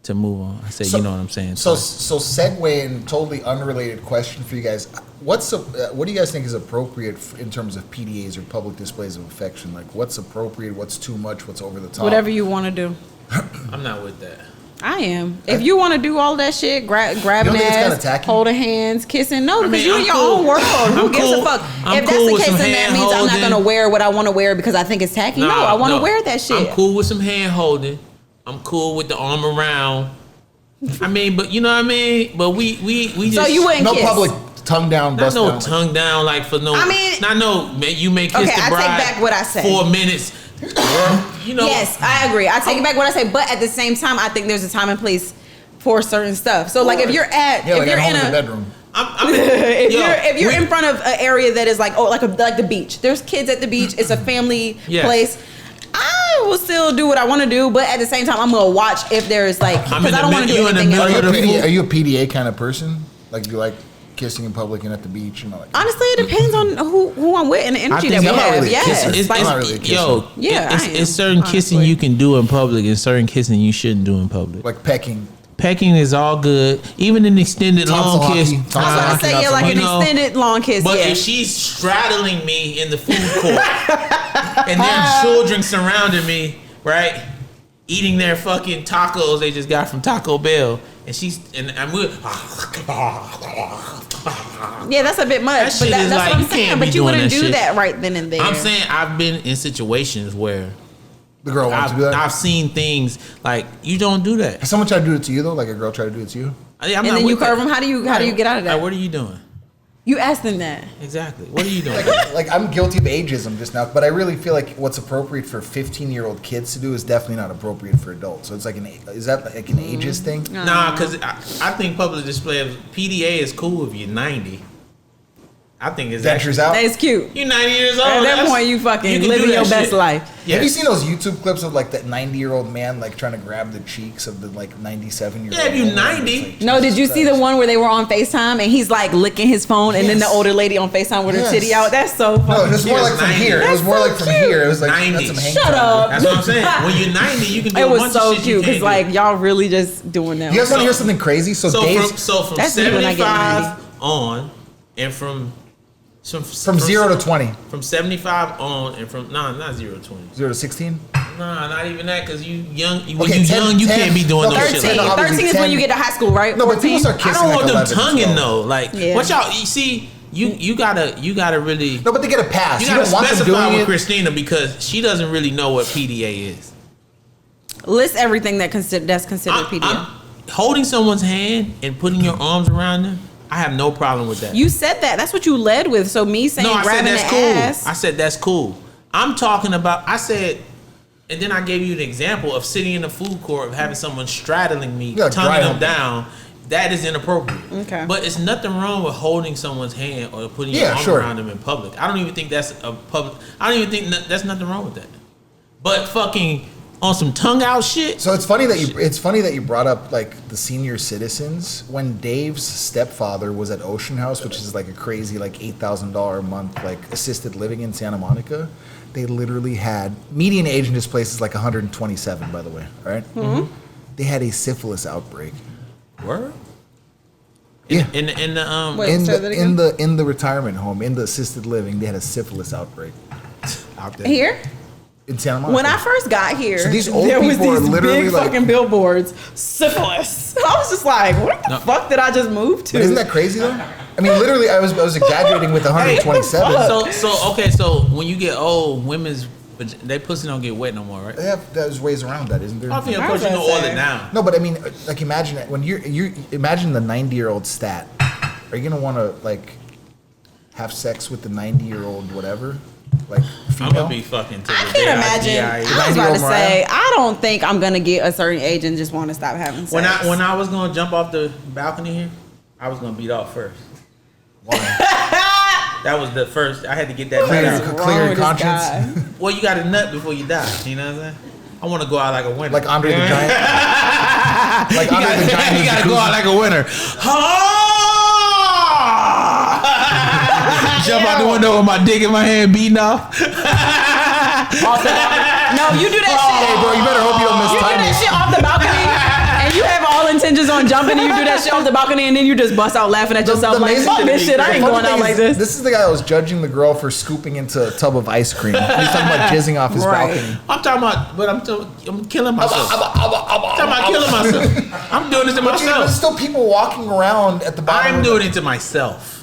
To move on. I say, you know what I'm saying? So segue and totally unrelated question for you guys. What do you guys think is appropriate in terms of PDAs or public displays of affection? Like what's appropriate, what's too much, what's over the top? Whatever you want to do. I'm not with that. I am. If you want to do all that shit, grabbing think it's kinda ass, tacky? holding hands, kissing, no, because mean, you're I'm in your cool. own world. Who I'm gives cool. a fuck? I'm If that's cool the with case, some then that means I'm not hand-holding. gonna wear what I want to wear because I think it's tacky. No, I want to wear that shit. I'm cool with some hand holding. I'm cool with the arm around. I mean, but you know what I mean? But we just So you wouldn't no kiss. public tongue down, not bust no down. tongue down like for no. I mean- not no. You may kiss Okay, the I take bride back what I said. 4 minutes. You know. Yes, I agree. I take it back what I say, but at the same time, I think there's a time and place for certain stuff. So like if you're Yeah, if like you're at home in in the a bedroom. if you're in front of an area that is like the beach, there's kids at the beach. It's a family Yes. place. I will still do what I want to do, but at the same time, I'm gonna watch if there's like I'm because in I don't the want to mid- do you in the anything middle else. of the pool. Are you a PDA kind of person? Like you like kissing in public and at the beach and all that? Honestly, it depends on who I'm with and the energy that think we I'm not have. really a Yes, kisser. It's, like, not really a kisser. yo, Yeah, I am, it's certain kissing honestly. you can do in public and certain kissing you shouldn't do in public. Like pecking. Pecking is all good, even an extended Tonsil long kiss. hockey. I was about Tonsil to say yeah, like You an know, extended long kiss. But yeah. if she's straddling me in the food court and there are children surrounding me, right, eating their fucking tacos they just got from Taco Bell, and we're Yeah, that's a bit much, That but shit that's is what like, I'm you saying. can't But be you doing wouldn't that do shit. that right then and there. I'm saying I've been in situations where The girl wants to do that. I've seen things like you don't do that. Has someone tried to do it to you though? Like a girl tried to do it to you? I'm and not then you with that. curve them. How do you get out of that? Like, what are you doing? You asked them that. Exactly. What are you doing? Like I'm guilty of ageism just now, but I really feel like what's appropriate for 15-year-old kids to do is definitely not appropriate for adults. So it's like is that like an ageist thing? Nah, because I think public display of PDA is cool if you're 90. I think it's Ventures actually, out. That's cute. you're 90 years old. At that that's- point, you fucking can living do your that best shit. life. Yes. Have you seen those YouTube clips of like that 90-year-old man like trying to grab the cheeks of the like 97-year-old? Yeah, if you're 90. No, did you see the one where they were on FaceTime and he's like licking his phone and then the Yes. older lady on FaceTime with her Yes. titty out? That's so No, funny. it was more He like was from 90. here. It was That's more so like from cute. here. It was like 90. that's some hang Shut time. up. That's what I'm saying. When you're 90, you can do It a was bunch so of shit you cute because can't like y'all really just doing that. You guys want to hear something crazy? So Dave's from That's me when I get 75 on and from from 0 to 20, from 75 on and from not 0 to 20. 0 to 16. Nah, not even that because you young. When Okay, you 10 young, you 10 can't be doing no 13. shit like that. 13 is when you get to high school, right? No, but people 14? start I kissing. don't like want them 11 and tonguing 12. though. Like Yeah. what y'all? You see, you gotta really. No, but they get a pass. You You gotta don't want them specify doing with it. Christina because she doesn't really know what PDA is. List everything that's considered PDA. I'm holding someone's hand and putting your arms around them. I have no problem with that. You said that. That's what you led with. So me saying No, I said grabbing that's the cool. ass. I said that's cool. I'm talking about. I said, and then I gave you an example of sitting in the food court of having someone straddling me, Yeah, tonguing dry them humping. down. That is inappropriate. Okay. But it's nothing wrong with holding someone's hand or putting your Yeah, arm sure. around them in public. I don't even think that's a public. I don't even think that's nothing wrong with that. But fucking on some tongue out shit. So it's funny that you brought up like the senior citizens. When Dave's stepfather was at Ocean House, which is like a crazy like $8,000 a month like assisted living in Santa Monica, they literally had median age in this place is like 127. By the way, all right? Mm-hmm. They had a syphilis outbreak. Word. Yeah. In the Wait, In say that again? the retirement home, in the assisted living, they had a syphilis outbreak out there Here? in Santa Monica. When I first got here, So these old there was people are these literally big like- fucking billboards, syphilis. I was just like, what the fuck did I just move to? But isn't that crazy though? I mean, literally, I was exaggerating with 127. So when you get old, women's they pussy don't get wet no more, right? There's ways around that, isn't there? I think of course you can oil it down. No, but I mean, like imagine it when you imagine the 90-year-old stat. Are you gonna want to like have sex with the 90-year-old whatever? Like female? I'm gonna be fucking. I can't imagine. I was about to say, I don't think I'm gonna get a certain age and just want to stop having sex. When I was gonna jump off the balcony here, I was gonna beat off first. Why? That was the first. I had to get that nut out. Clear conscience. Well, you got to nut before you die. You know what I'm saying? I want to go out like a winner. Like Andre the Giant. Like Andre the Giant. You got to go out like a winner. Jump out the window with my dick in my hand, beating off. No, you do that shit. Hey, bro, you better hope you don't miss You do timing. that shit off the balcony, and you have all intentions on jumping, and you do that shit off the balcony, and then you just bust out laughing at yourself like, fuck this shit, I ain't going out like this. This is the guy that was judging the girl for scooping into a tub of ice cream. He's talking about jizzing off his balcony. I'm talking about, but I'm killing myself. I'm talking about killing myself. I'm doing this to But myself. there's still people walking around at the bottom. I'm doing it to myself.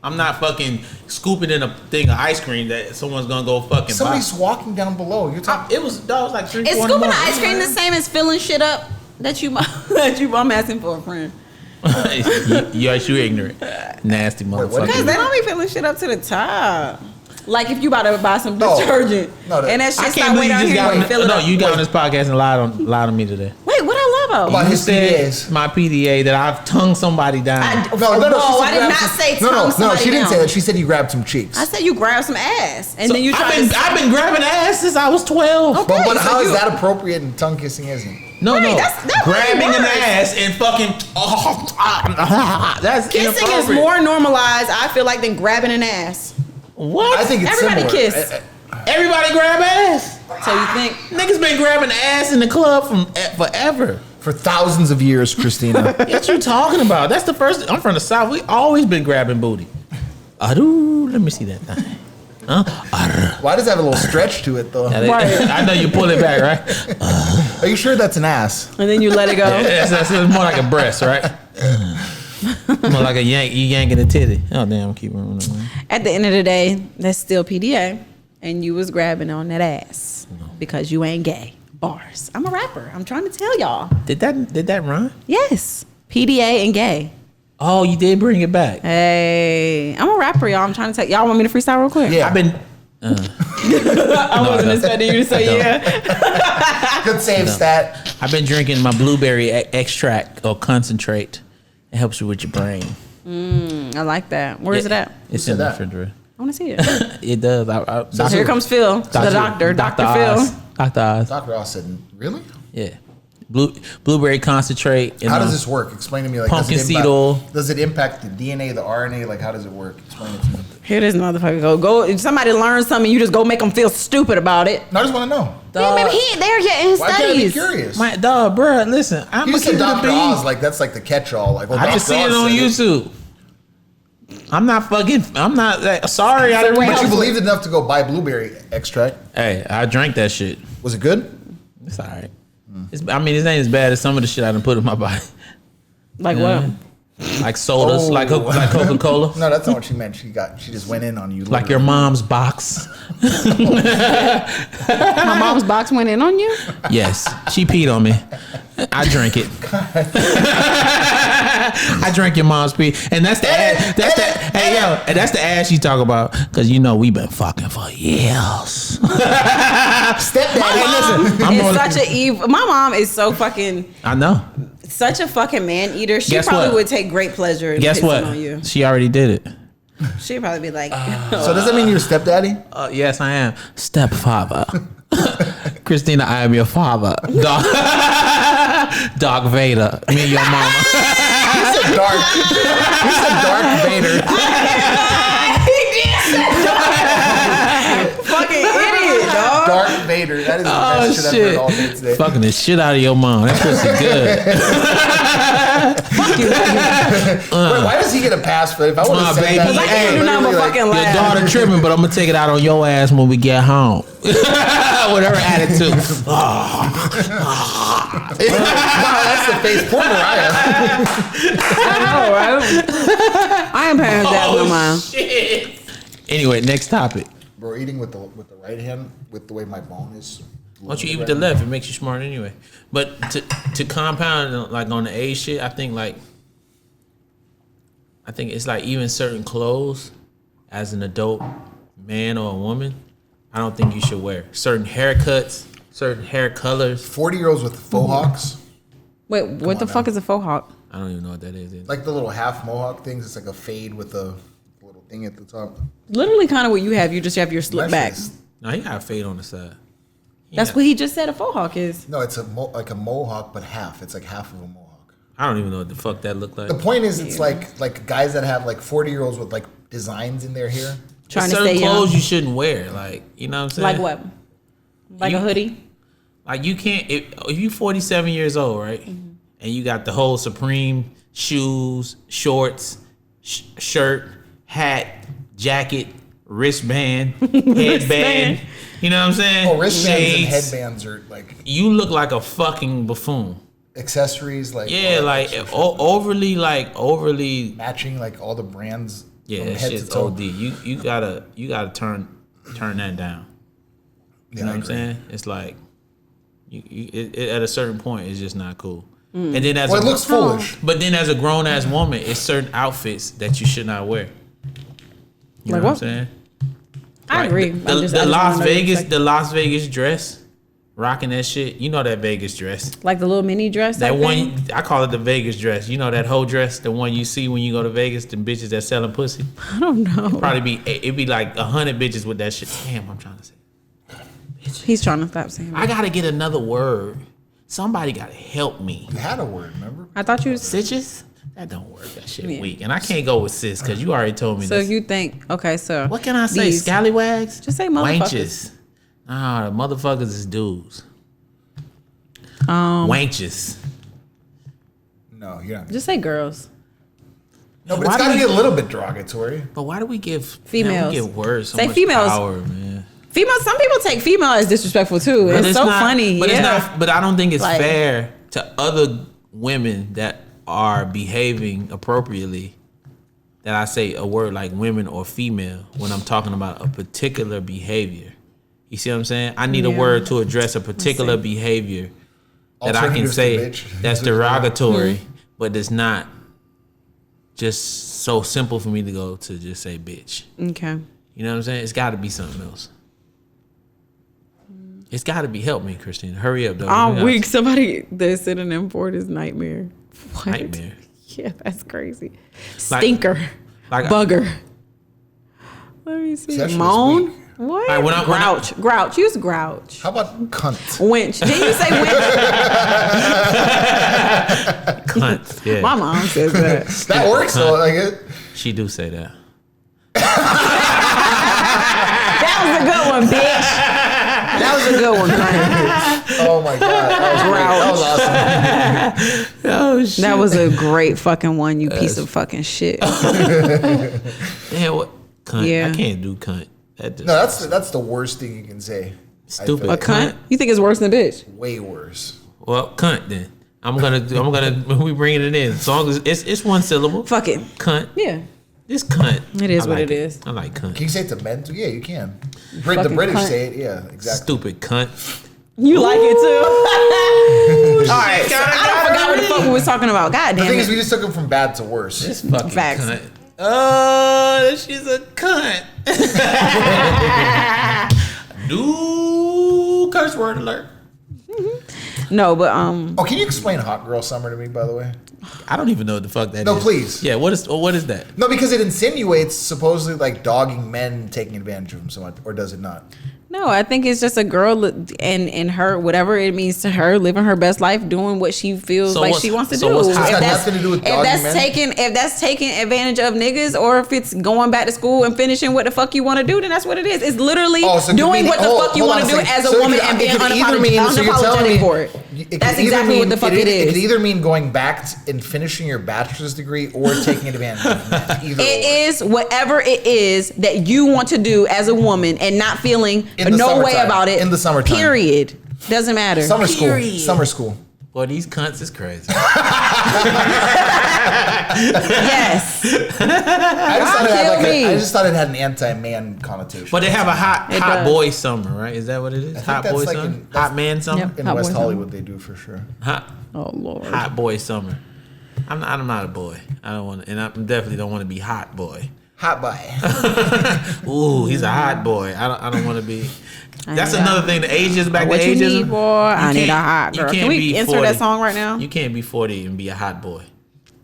I'm not fucking scooping in a thing of ice cream that someone's gonna go fucking Somebody's buy. walking down below. You're talking. It was like 3, 4 Is in the scooping the morning. ice cream the same as filling shit up that I'm asking for a friend? you ignorant, nasty motherfucker. Because they don't be filling shit up to the top. Like if you about to buy some detergent and that shit start way down here, you fill it up. You got on this podcast and lied on me today. Wait, what I lie about? About his said PDAs. my PDA that I've tongued somebody down. I did not say tongue somebody No, she didn't down. say that. She said you grabbed some cheeks. I said you grab some ass, and then you try I've been grabbing ass since I was 12. Okay. But so how is you- that appropriate and tongue kissing isn't? No, Right, no. that Grabbing really an works. ass and fucking. That's Kissing inappropriate. is more normalized, I feel like, than grabbing an ass. What? I think it's Everybody similar. kiss. Everybody grab ass. So you think? Niggas been grabbing ass in the club from forever. For thousands of years, Christina. What you talking about? That's the first. I'm from the South. We always been grabbing booty. Adoo, let me see that thing. Huh? Why does it have a little stretch to it, though? I know you pull it back, right? Are you sure that's an ass? And then you let it go. It's more like a breast, right? More like you yanking a titty. Oh damn, keep running. At the end of the day, that's still PDA, and you was grabbing on that ass because you ain't gay. Bars. I'm a rapper. I'm trying to tell y'all. Did that rhyme? Yes, PDA and gay. Oh, you did bring it back. Hey, I'm a rapper, y'all. I'm trying to tell y'all. Want me to freestyle real quick? Yeah. I've been. I wasn't expecting you to say yeah. Good save stat. I've been drinking my blueberry extract or concentrate. It helps you with your brain. I like that. Where is it at? It's Who in the said that? refrigerator. I want to see it. It does. So here comes Phil, the doctor, Dr. Phil. Dr. Oz. Dr. Oz said, really? Yeah. Blueberry concentrate. How does this work? Explain to me. Like, Pumpkin does it seed impact, oil. Does it impact the DNA, the RNA? Like, how does it work? Explain it to me. Here this motherfucker go. If somebody learns something, you just go make them feel stupid about it. No, I just want to know. Man, maybe he ain't there yet in his Why can't I be studies. curious? My dog, bro, listen. I'm You gonna said keep it a Dr. bean. Oz, like that's like the catch-all. Like, well, I just see it on YouTube. I'm not fucking. I'm not. Sorry, I didn't. But you believed enough to go buy blueberry extract. Hey, I drank that shit. Was it good? It's all right. I mean, it ain't as bad as some of the shit I done put in my body. Like what? Like sodas, Oh. like Coca-Cola. No, that's not what she meant. She just went in on you. Like your mom's box. My mom's box went in on you? Yes, she peed on me. I drank it. I drank your mom's pee, and that's the ass. And that's the ass you talk about, because you know we been fucking for years. Stepdaddy. Hey, listen, It's such a evil. My mom is so fucking I know. such a fucking man eater. She Guess probably what? would take great pleasure in Guess pissing what? on you. She already did it. She'd probably be like, So does that mean you're a stepdaddy? Yes, I am. Stepfather. Christina, I am your father. Dark Vader. Me and your mama. He said Dark Vader. fucking idiot, dog. Dark Vader. That is the best shit I've heard all day today. Fucking the shit out of your mom. That pussy good. Wait, why does he get a pass for it? If I would have said baby. that, I can't do nothing but fucking Your laugh. daughter tripping, but I'm gonna take it out on your ass when we get home. with her attitude. Wow, that's the face poor Mariah. I know, right? I am paying that no mind. Shit. Anyway, next topic. Bro, eating with the right hand, with the way my bone is. Why don't you eat with the left? It makes you smart anyway. But to compound like on the age shit, I think it's like even certain clothes as an adult man or a woman, I don't think you should wear. Certain haircuts, certain hair colors. 40-year-olds with faux hawks. Wait, what the fuck is a faux hawk? I don't even know what that is. Like the little half mohawk things. It's like a fade with a little thing at the top. Literally kind of what you have. You just have your slip back. No, he got a fade on the side. That's what he just said a faux hawk is. No, it's like a mohawk, but half. It's like half of a mohawk. I don't even know what the fuck that looked like. The point is, it's like guys that have like 40-year-olds with like designs in their hair. Trying to certain stay clothes young. you shouldn't wear. Like, you know what I'm saying? Like what? Like a hoodie? Like you can't, if you 47 years old, right? Mm-hmm. And you got the whole Supreme shoes, shorts, shirt, hat, jacket, wristband, headband. You know what I'm saying? Oh, wristbands Shades. and headbands are like You look like a fucking buffoon. accessories, like overly matching, like all the brands. Yeah, from that head shit's to toe. OD. You gotta turn that down. You know what I'm saying? It's like it at a certain point, it's just not cool. And then It looks foolish. But then as a grown ass woman, it's certain outfits that you should not wear. You know Like what I'm what? saying? I Like, agree. The Las Vegas dress, rocking that shit. You know that Vegas dress. Like the little mini dress. That type one, thing? I call it the Vegas dress. You know that whole dress, the one you see when you go to Vegas, the bitches that selling pussy. I don't know. It'd be like 100 bitches with that shit. Damn, I'm trying to say. He's trying to stop saying that. I gotta get another word. Somebody gotta help me. You had a word, remember? I thought you was. Stitches? That don't work. That shit Yeah. weak. And I can't go with sis because you already told me So this. you think, okay, so. What can I say? these- Scallywags? Just say motherfuckers. Wanches. Nah, the motherfuckers is dudes. Wanches. No, you're not. Just say girls. No, but Why it's do got to we- be a little bit derogatory. But why do we give Females. We give words so Say much females. power, man. Female, some people take female as disrespectful too. But It's so not- funny. But yeah. it's not. But I don't think it's Like- fair to other women that are behaving appropriately that I say a word like women or female when I'm talking about a particular behavior. You see what I'm saying? I need a Yeah. word to address a particular behavior that I can Alternatives to say bitch. that's derogatory, but it's not just so simple for me to go to just say bitch. Okay. You know what I'm saying? It's got to be something else. It's got to be. Help me, Christina. Hurry up, though. I'm weak. Somebody, the synonym for it is nightmare. What? Nightmare. Yeah, that's crazy. Stinker. like- Bugger. Let me see. Session is Moan. weak. What? Like, when I- grouch. Grouch. Use grouch. How about cunt? Winch. Didn't you say winch? Cunt. Yeah. My mom says that. That works though. Like it. She do say that. That was a good one, bitch. That was a good one, man. Oh my god, that was great. That was awesome. Oh shit. That was a great fucking one, you piece of fucking shit. Damn, what? Cunt. Yeah. I can't do cunt. That just No, that's the worst thing you can say. Stupid. I A think. cunt? You think it's worse than bitch? Way worse. Well, cunt then. I'm gonna we bringing it in. As long as it's one syllable. Fuck it. Cunt. Yeah. It's cunt. It is I what like it is. I like cunt. Can you say it to men too? Yeah, you can. The Fucking British cunt. say it. Yeah, exactly. Stupid cunt. You like it too? All right. So I forgot what the fuck we was talking about. God The damn thing is, it. we just took them from bad to worse. This fucking Facts. cunt. Oh, she's a cunt. New curse word alert. No, but Oh, can you explain hot girl summer to me, by the way? I don't even know what the fuck that is. No, please. Yeah, what is that? No, because it insinuates supposedly like dogging men taking advantage of them so much, or does it not? no, I think it's just a girl and her whatever it means to her, living her best life, doing what she feels So like what's- she wants to so do. what's It's hot? got nothing to do with dogging men? if that's taking advantage of niggas, or if it's going back to school and finishing what the fuck you want to do, then that's what it is. It's literally Oh, so it could doing mean- what the fuck you hold want on to do a second. as a So it woman could- and it being could either mean- so you're telling unapologetic me for it. That's exactly what the fuck it is. It could either mean going back and finishing your bachelor's degree or taking advantage of men. Either It is whatever it is that you want to do as a woman and not feeling no way about it. In the summertime. Period. Doesn't matter. Summer school. Boy, these cunts is crazy. Yes. I just thought it had an anti-man connotation. But they have a hot does. boy summer, right? Is that what it is? Hot that's boy like summer? Hot man summer? Yep. in Hot West boy Hollywood, they do for sure. Oh Lord. Hot boy summer. I'm not a boy. I don't want to, and I definitely don't want to be hot boy. Hot boy. Ooh, he's a hot boy. I don't want to be. That's another thing. The ages back. What The you ages. need, boy? I need a hot girl. Can we be insert 40. that song right now? You can't be 40 and be a hot boy.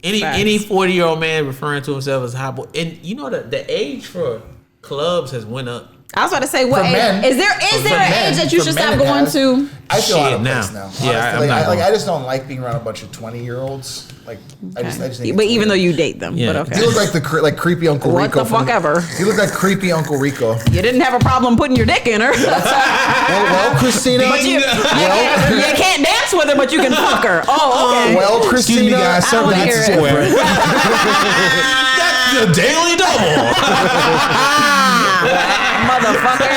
Any Facts. 40-year-old man referring to himself as a hot boy, and you know the age for clubs has went up. I was about to say, what For age? men- Is there for an men- age that you for should men stop it going has. to? I feel out of Shit, place now. now. Yeah, Honestly, I'm not I just don't like being around a bunch of 20-year-olds. Like, I just think But it's even weird. though you date them, Yeah. but okay. You look like creepy Uncle What Rico. the fuck ever. You look like creepy Uncle Rico. You didn't have a problem putting your dick in her. Well, Christina. But you can't dance with her, but you can fuck her. Oh, okay. Well, Christina. Excuse me, guys. I don't wanna That's hear it. square. That's the daily double. Motherfucker.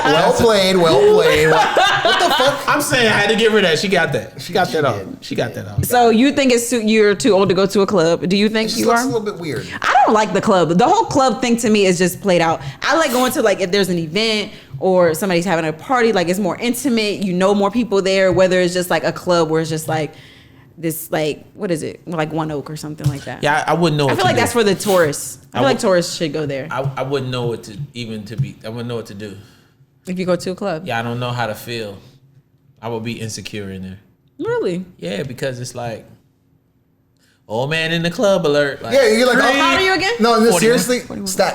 Well played. What the fuck? I'm saying I had to give her that. She got that. She got that off. She got that off. So you think you're too old to go to a club? Do you It think just you looks are? a little bit weird. I don't like the club. The whole club thing to me is just played out. I like going to, like, if there's an event or somebody's having a party, like, it's more intimate. You know more people there. Whether it's just like a club where it's just like this, like, what is it? Like One Oak or something like that. Yeah, I wouldn't know. I feel like that's for the tourists. I feel I like would- tourists should go there I wouldn't know what to be. I wouldn't know what to do. if you go to a club. Yeah, I don't know how to feel. I would be insecure in there. Really? Yeah, because it's like, old man in the club alert. Like, Yeah, you're like, How old are you again? No, 41. seriously,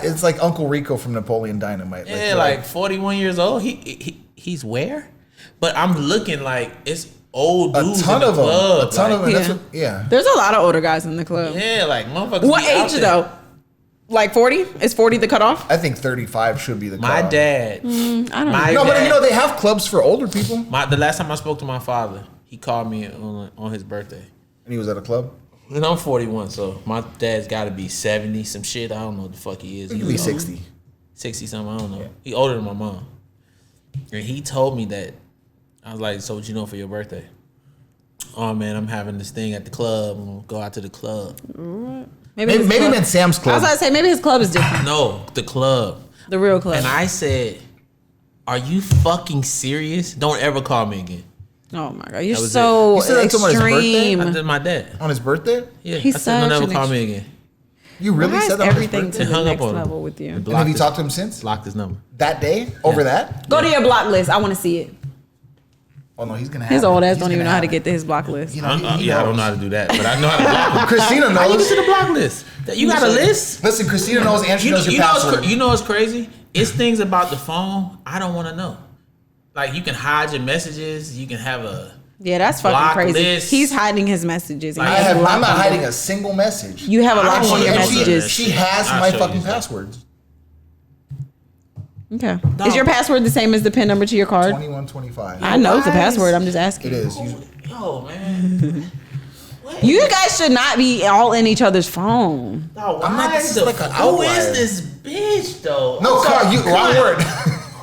it's like Uncle Rico from Napoleon Dynamite. yeah, you're like 41 years old. He's where? But I'm looking like it's old a dudes ton in the of them. club. A ton of them. Yeah. That's what, yeah. There's a lot of older guys in the club. Yeah, like motherfuckers. What be out age there. though? Like 40? Is 40 the cutoff? I think 35 should be the My cutoff. dad. I don't know. My No, but dad- you know they have clubs for older people. the last time I spoke to my father, he called me on his birthday. And he was at a club. And I'm 41, so my dad's got to be 70 some shit. I don't know what the fuck he is. He could be 60. 60 something. I don't know. He older than my mom. And he told me that. I was like, so what you know for your birthday? Oh man, I'm having this thing at the club. I'm gonna go out to the club. Maybe his club- meant Sam's I Club. was about to say maybe his club is different. No, the club. The real club. And I said, are you fucking serious? Don't ever call me again. Oh my god, you're That was so You said that to him on his birthday? extreme. I did my dad. On his birthday? Yeah, He's I said, don't such ever an call me again. You really Why said is that on his everything birthday? to the Hung up next on him. level with you? And have you talked to him since? Blocked his number. That day? Over that? Go to your block list. I want to see it. Oh no, he's gonna have His it. old ass He's don't even gonna know how to have get it. to his block list. You know, he Yeah, I don't knows. know how to do that, but I know how to block him. Christina How you get knows. to the block list? You got a list? Listen, Christina knows and she You know, knows your you know, password. you know what's crazy? It's things about the phone I don't want to know. Like you can hide your messages. You can have a. Yeah, that's fucking Block crazy. list. He's hiding his messages. and Like, he has a I'm lock not on hiding them. a single message. You have a I lock don't on your wanna know messages. that. She has I'll my show fucking you. passwords. Okay. Is your password the same as the PIN number to your card? 2125. I know it's a Why is- password. I'm just asking. It is. Yo, man. You guys should not be all in each other's phone. No, I'm not- why this is is the- like an who is outlier. this bitch though? No, I'm sorry, Carl, you wrong cunt. word.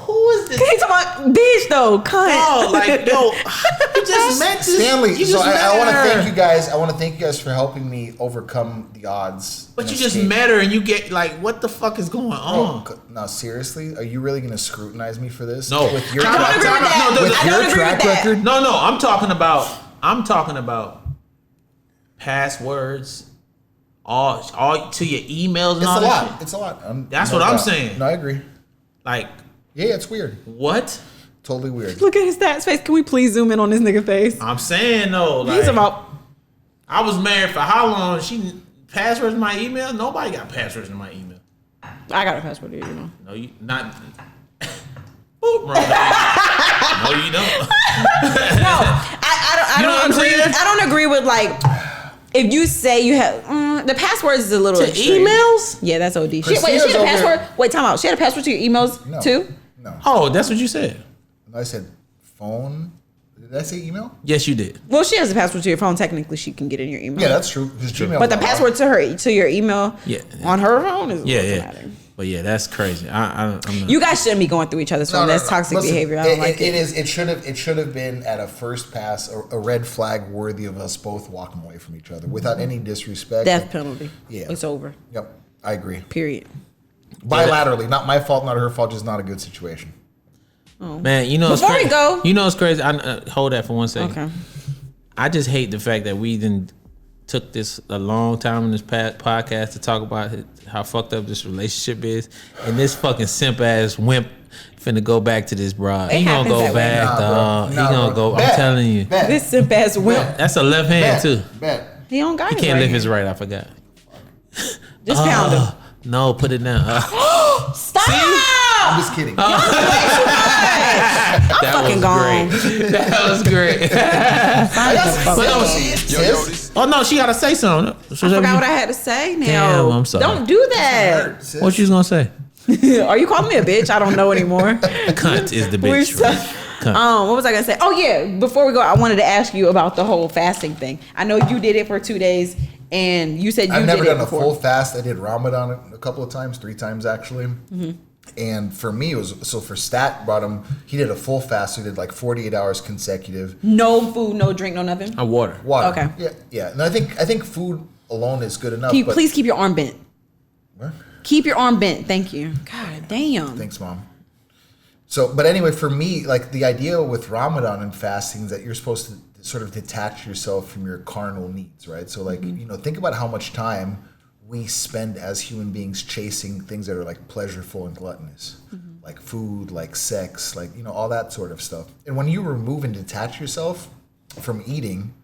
Who is this? He's talking about bitch though, cunt. Oh, like yo, you just met this Stanley, You so just met I want to her. thank you guys. I want to thank you guys for helping me overcome the odds. But and you just escape. met her and you get like, what the fuck is going on? Oh, no, seriously? Are you really going to scrutinize me for this? No. With your I don't track, agree with that. No, with I your don't agree track with that. record? No, I'm talking about passwords, all to your emails and It's all a that lot. shit. It's a lot. That's No what I'm doubt. saying. No, I agree. Like, Yeah, it's weird. what? Totally weird. Look at his stats face. Can we please zoom in on this nigga face? I'm saying though, like, He's about. I was married for how long? She passwords in my email? Nobody got passwords in my email. I got a password here, you know. No, you not. Boop, wrong. No, you don't. No, I You know what I'm don't agree. saying? I don't agree with like if you say you have the passwords is a little To extreme. emails? Yeah, that's OD. She Christina's had a over password. here. Wait, time out. She had a password to your emails No. too. No. Oh, that's what you said. I said phone. Did I say email? Yes, you did. Well, she has a password to your phone. Technically, she can get in your email. Yeah, that's true. His Gmail But the was password to your email on her phone is Yeah. matter. But yeah, that's crazy. I'm not. You guys shouldn't be going through each other's phone. That's toxic Listen, behavior. I don't like it. It should have been at a first pass a red flag worthy of us both walking away from each other without any disrespect. Death penalty. Yeah, It's over. Yep, I agree. Period. Bilaterally, not my fault, not her fault. Just not a good situation. Man, you know, Before we go, you know, it's crazy. Hold that for 1 second. Okay. I just hate the fact that we then took this a long time in this podcast to talk about how fucked up this relationship is, and this fucking simp ass wimp finna go back to this broad. It He gonna happens go that way. back, dog. He Nah, gonna bro. go. Bet. I'm telling you, Bet. This simp ass wimp. that's a left hand too. Bet. He don't got He his can't right lift his hand. right. I forgot. Just pound him. No, put it down. Stop! I'm just kidding. I'm fucking gone. Great. That was great. Oh no, she gotta say something. I forgot what I had to say now. Damn, I'm sorry. Don't do that. What you was gonna say? Are you calling me a bitch? I don't know anymore. Cunt is the We're bitch. so- right? Cunt. What was I gonna say? Oh yeah, before we go, I wanted to ask you about the whole fasting thing. I know you did it for 2 days, and you said you I've did never it done a before. full fast. I did Ramadan a couple of times, 3 times actually. And for me, it was so for Stat brought him. He did a full fast. So he did like 48 hours consecutive. No food, no drink, no nothing. Water. Water. Okay. Yeah. And I think food alone is good enough. but Please keep your arm bent. What? Keep your arm bent. Thank you. God damn. Thanks, Mom. So, but anyway, for me, like the idea with Ramadan and fasting is that you're supposed to sort of detach yourself from your carnal needs, right? So, like, think about how much time we spend as human beings chasing things that are like pleasureful and gluttonous, like food, like sex, like, all that sort of stuff. And when you remove and detach yourself from eating,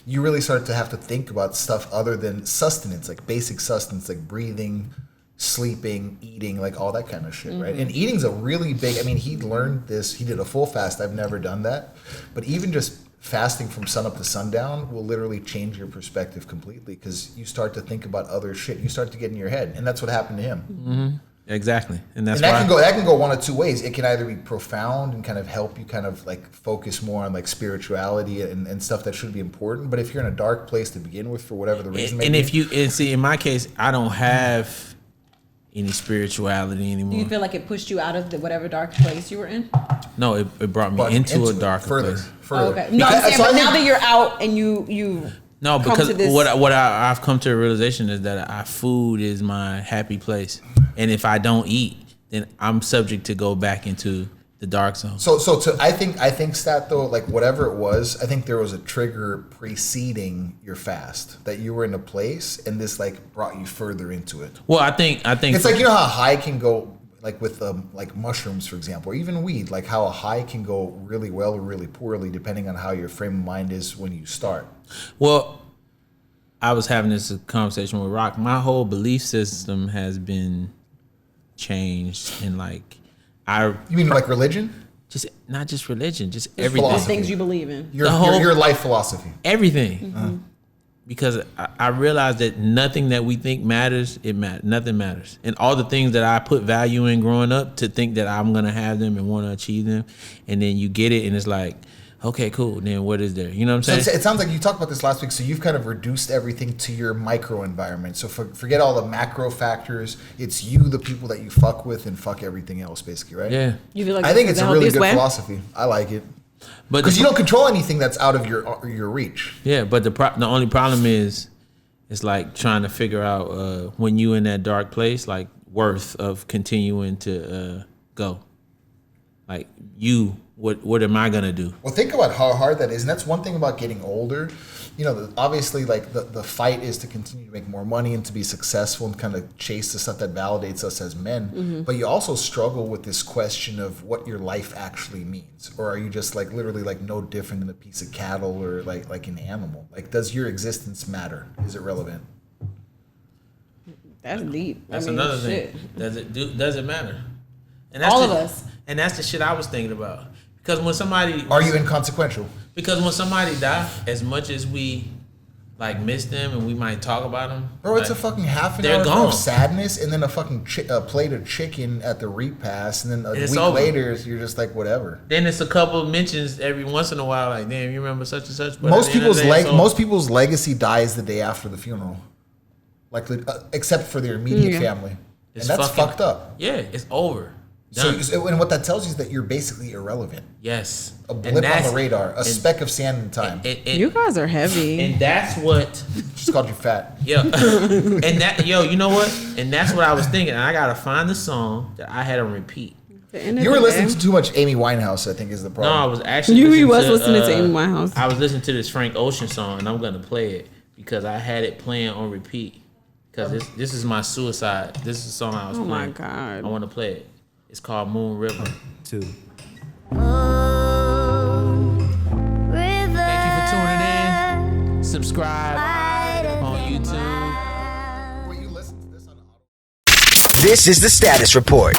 you really start to have to think about stuff other than sustenance, like basic sustenance, like breathing, sleeping, eating, like all that kind of shit, right? And eating's a really big, he learned this, he did a full fast, I've never done that, but even just fasting from sunup to sundown will literally change your perspective completely because you start to think about other shit, you start to get in your head, and that's what happened to him. Exactly, and that's And why that can go one of two ways. It can either be profound and kind of help you kind of like focus more on like spirituality and stuff that should be important, but if you're in a dark place to begin with for whatever the reason may and be, if you and see in my case, I don't have any spirituality anymore. Do you feel like it pushed you out of whatever dark place you were in? No, it brought me but into a it darker further. place. Oh, okay. No, I'm saying, but now that you're out and you No, come because to this- I've come to a realization is that food is my happy place, and if I don't eat, then I'm subject to go back into the dark zone. I think Stat though, like whatever it was, I think there was a trigger preceding your fast that you were in a place and this like brought you further into it. Well, I think It's like, how high can go, like with like mushrooms, for example, or even weed, like how a high can go really well or really poorly depending on how your frame of mind is when you start. Well, I was having this conversation with Rock. My whole belief system has been changed, and like You mean like religion? just not just religion, just everything. the philosophy. things you believe in. Your life philosophy. Everything. Because I realized that nothing that we think matters, nothing matters. And all the things that I put value in growing up to think that I'm going to have them and want to achieve them. And then you get it and it's like, okay, cool. Then what is there? You know what I'm saying? So it sounds like you talked about this last week. So you've kind of reduced everything to your micro environment. So forget all the macro factors. It's you, the people that you fuck with, and fuck everything else, basically, right? Yeah. You feel like I think that's it's the a really healthiest good way? philosophy. I like it But because you don't control anything that's out of your reach. Yeah, but the only problem is, it's like trying to figure out when you in that dark place, like worth of continuing to go. Like what am I gonna do? Well, think about how hard that is, and that's one thing about getting older. Obviously, like the fight is to continue to make more money and to be successful and kind of chase the stuff that validates us as men. But you also struggle with this question of what your life actually means, or are you just like literally like no different than a piece of cattle or like an animal? Like, does your existence matter? Is it relevant? That's deep. That's I mean, another shit. thing. Does it matter? And that's All of us. And that's the shit I was thinking about. Because when somebody Are you inconsequential? Because when somebody die, as much as we like miss them and we might talk about them. Bro, like, it's a fucking half an they're hour gone. of sadness, and then a fucking plate of chicken at the repast, and then a It's week over. later, you're just like, whatever. Then it's a couple of mentions every once in a while, like, damn, you remember such and such. But Most at the end of people's the day, it's over. most people's legacy dies the day after the funeral, like except for their immediate family, It's and that's fucking- fucked up. Yeah, it's over. Done. So, and what that tells you is that you're basically irrelevant, Yes. a blip on the radar, a speck of sand in time. You guys are heavy. And that's what. Just called you fat. Yeah. And that, you know what? And that's what I was thinking. I gotta find the song that I had on repeat. You were listening to too much Amy Winehouse, I think, is the No, problem. I was actually. You was listening to Amy Winehouse. I was listening to this Frank Ocean song, and I'm gonna play it because I had it playing on repeat. Because this is my suicide. This is the song I was Oh playing. my God. I want to play it. It's called Moon River. Two. Thank you for tuning in. Subscribe on YouTube. Wait, you listened to this on auto? This is the Status Report.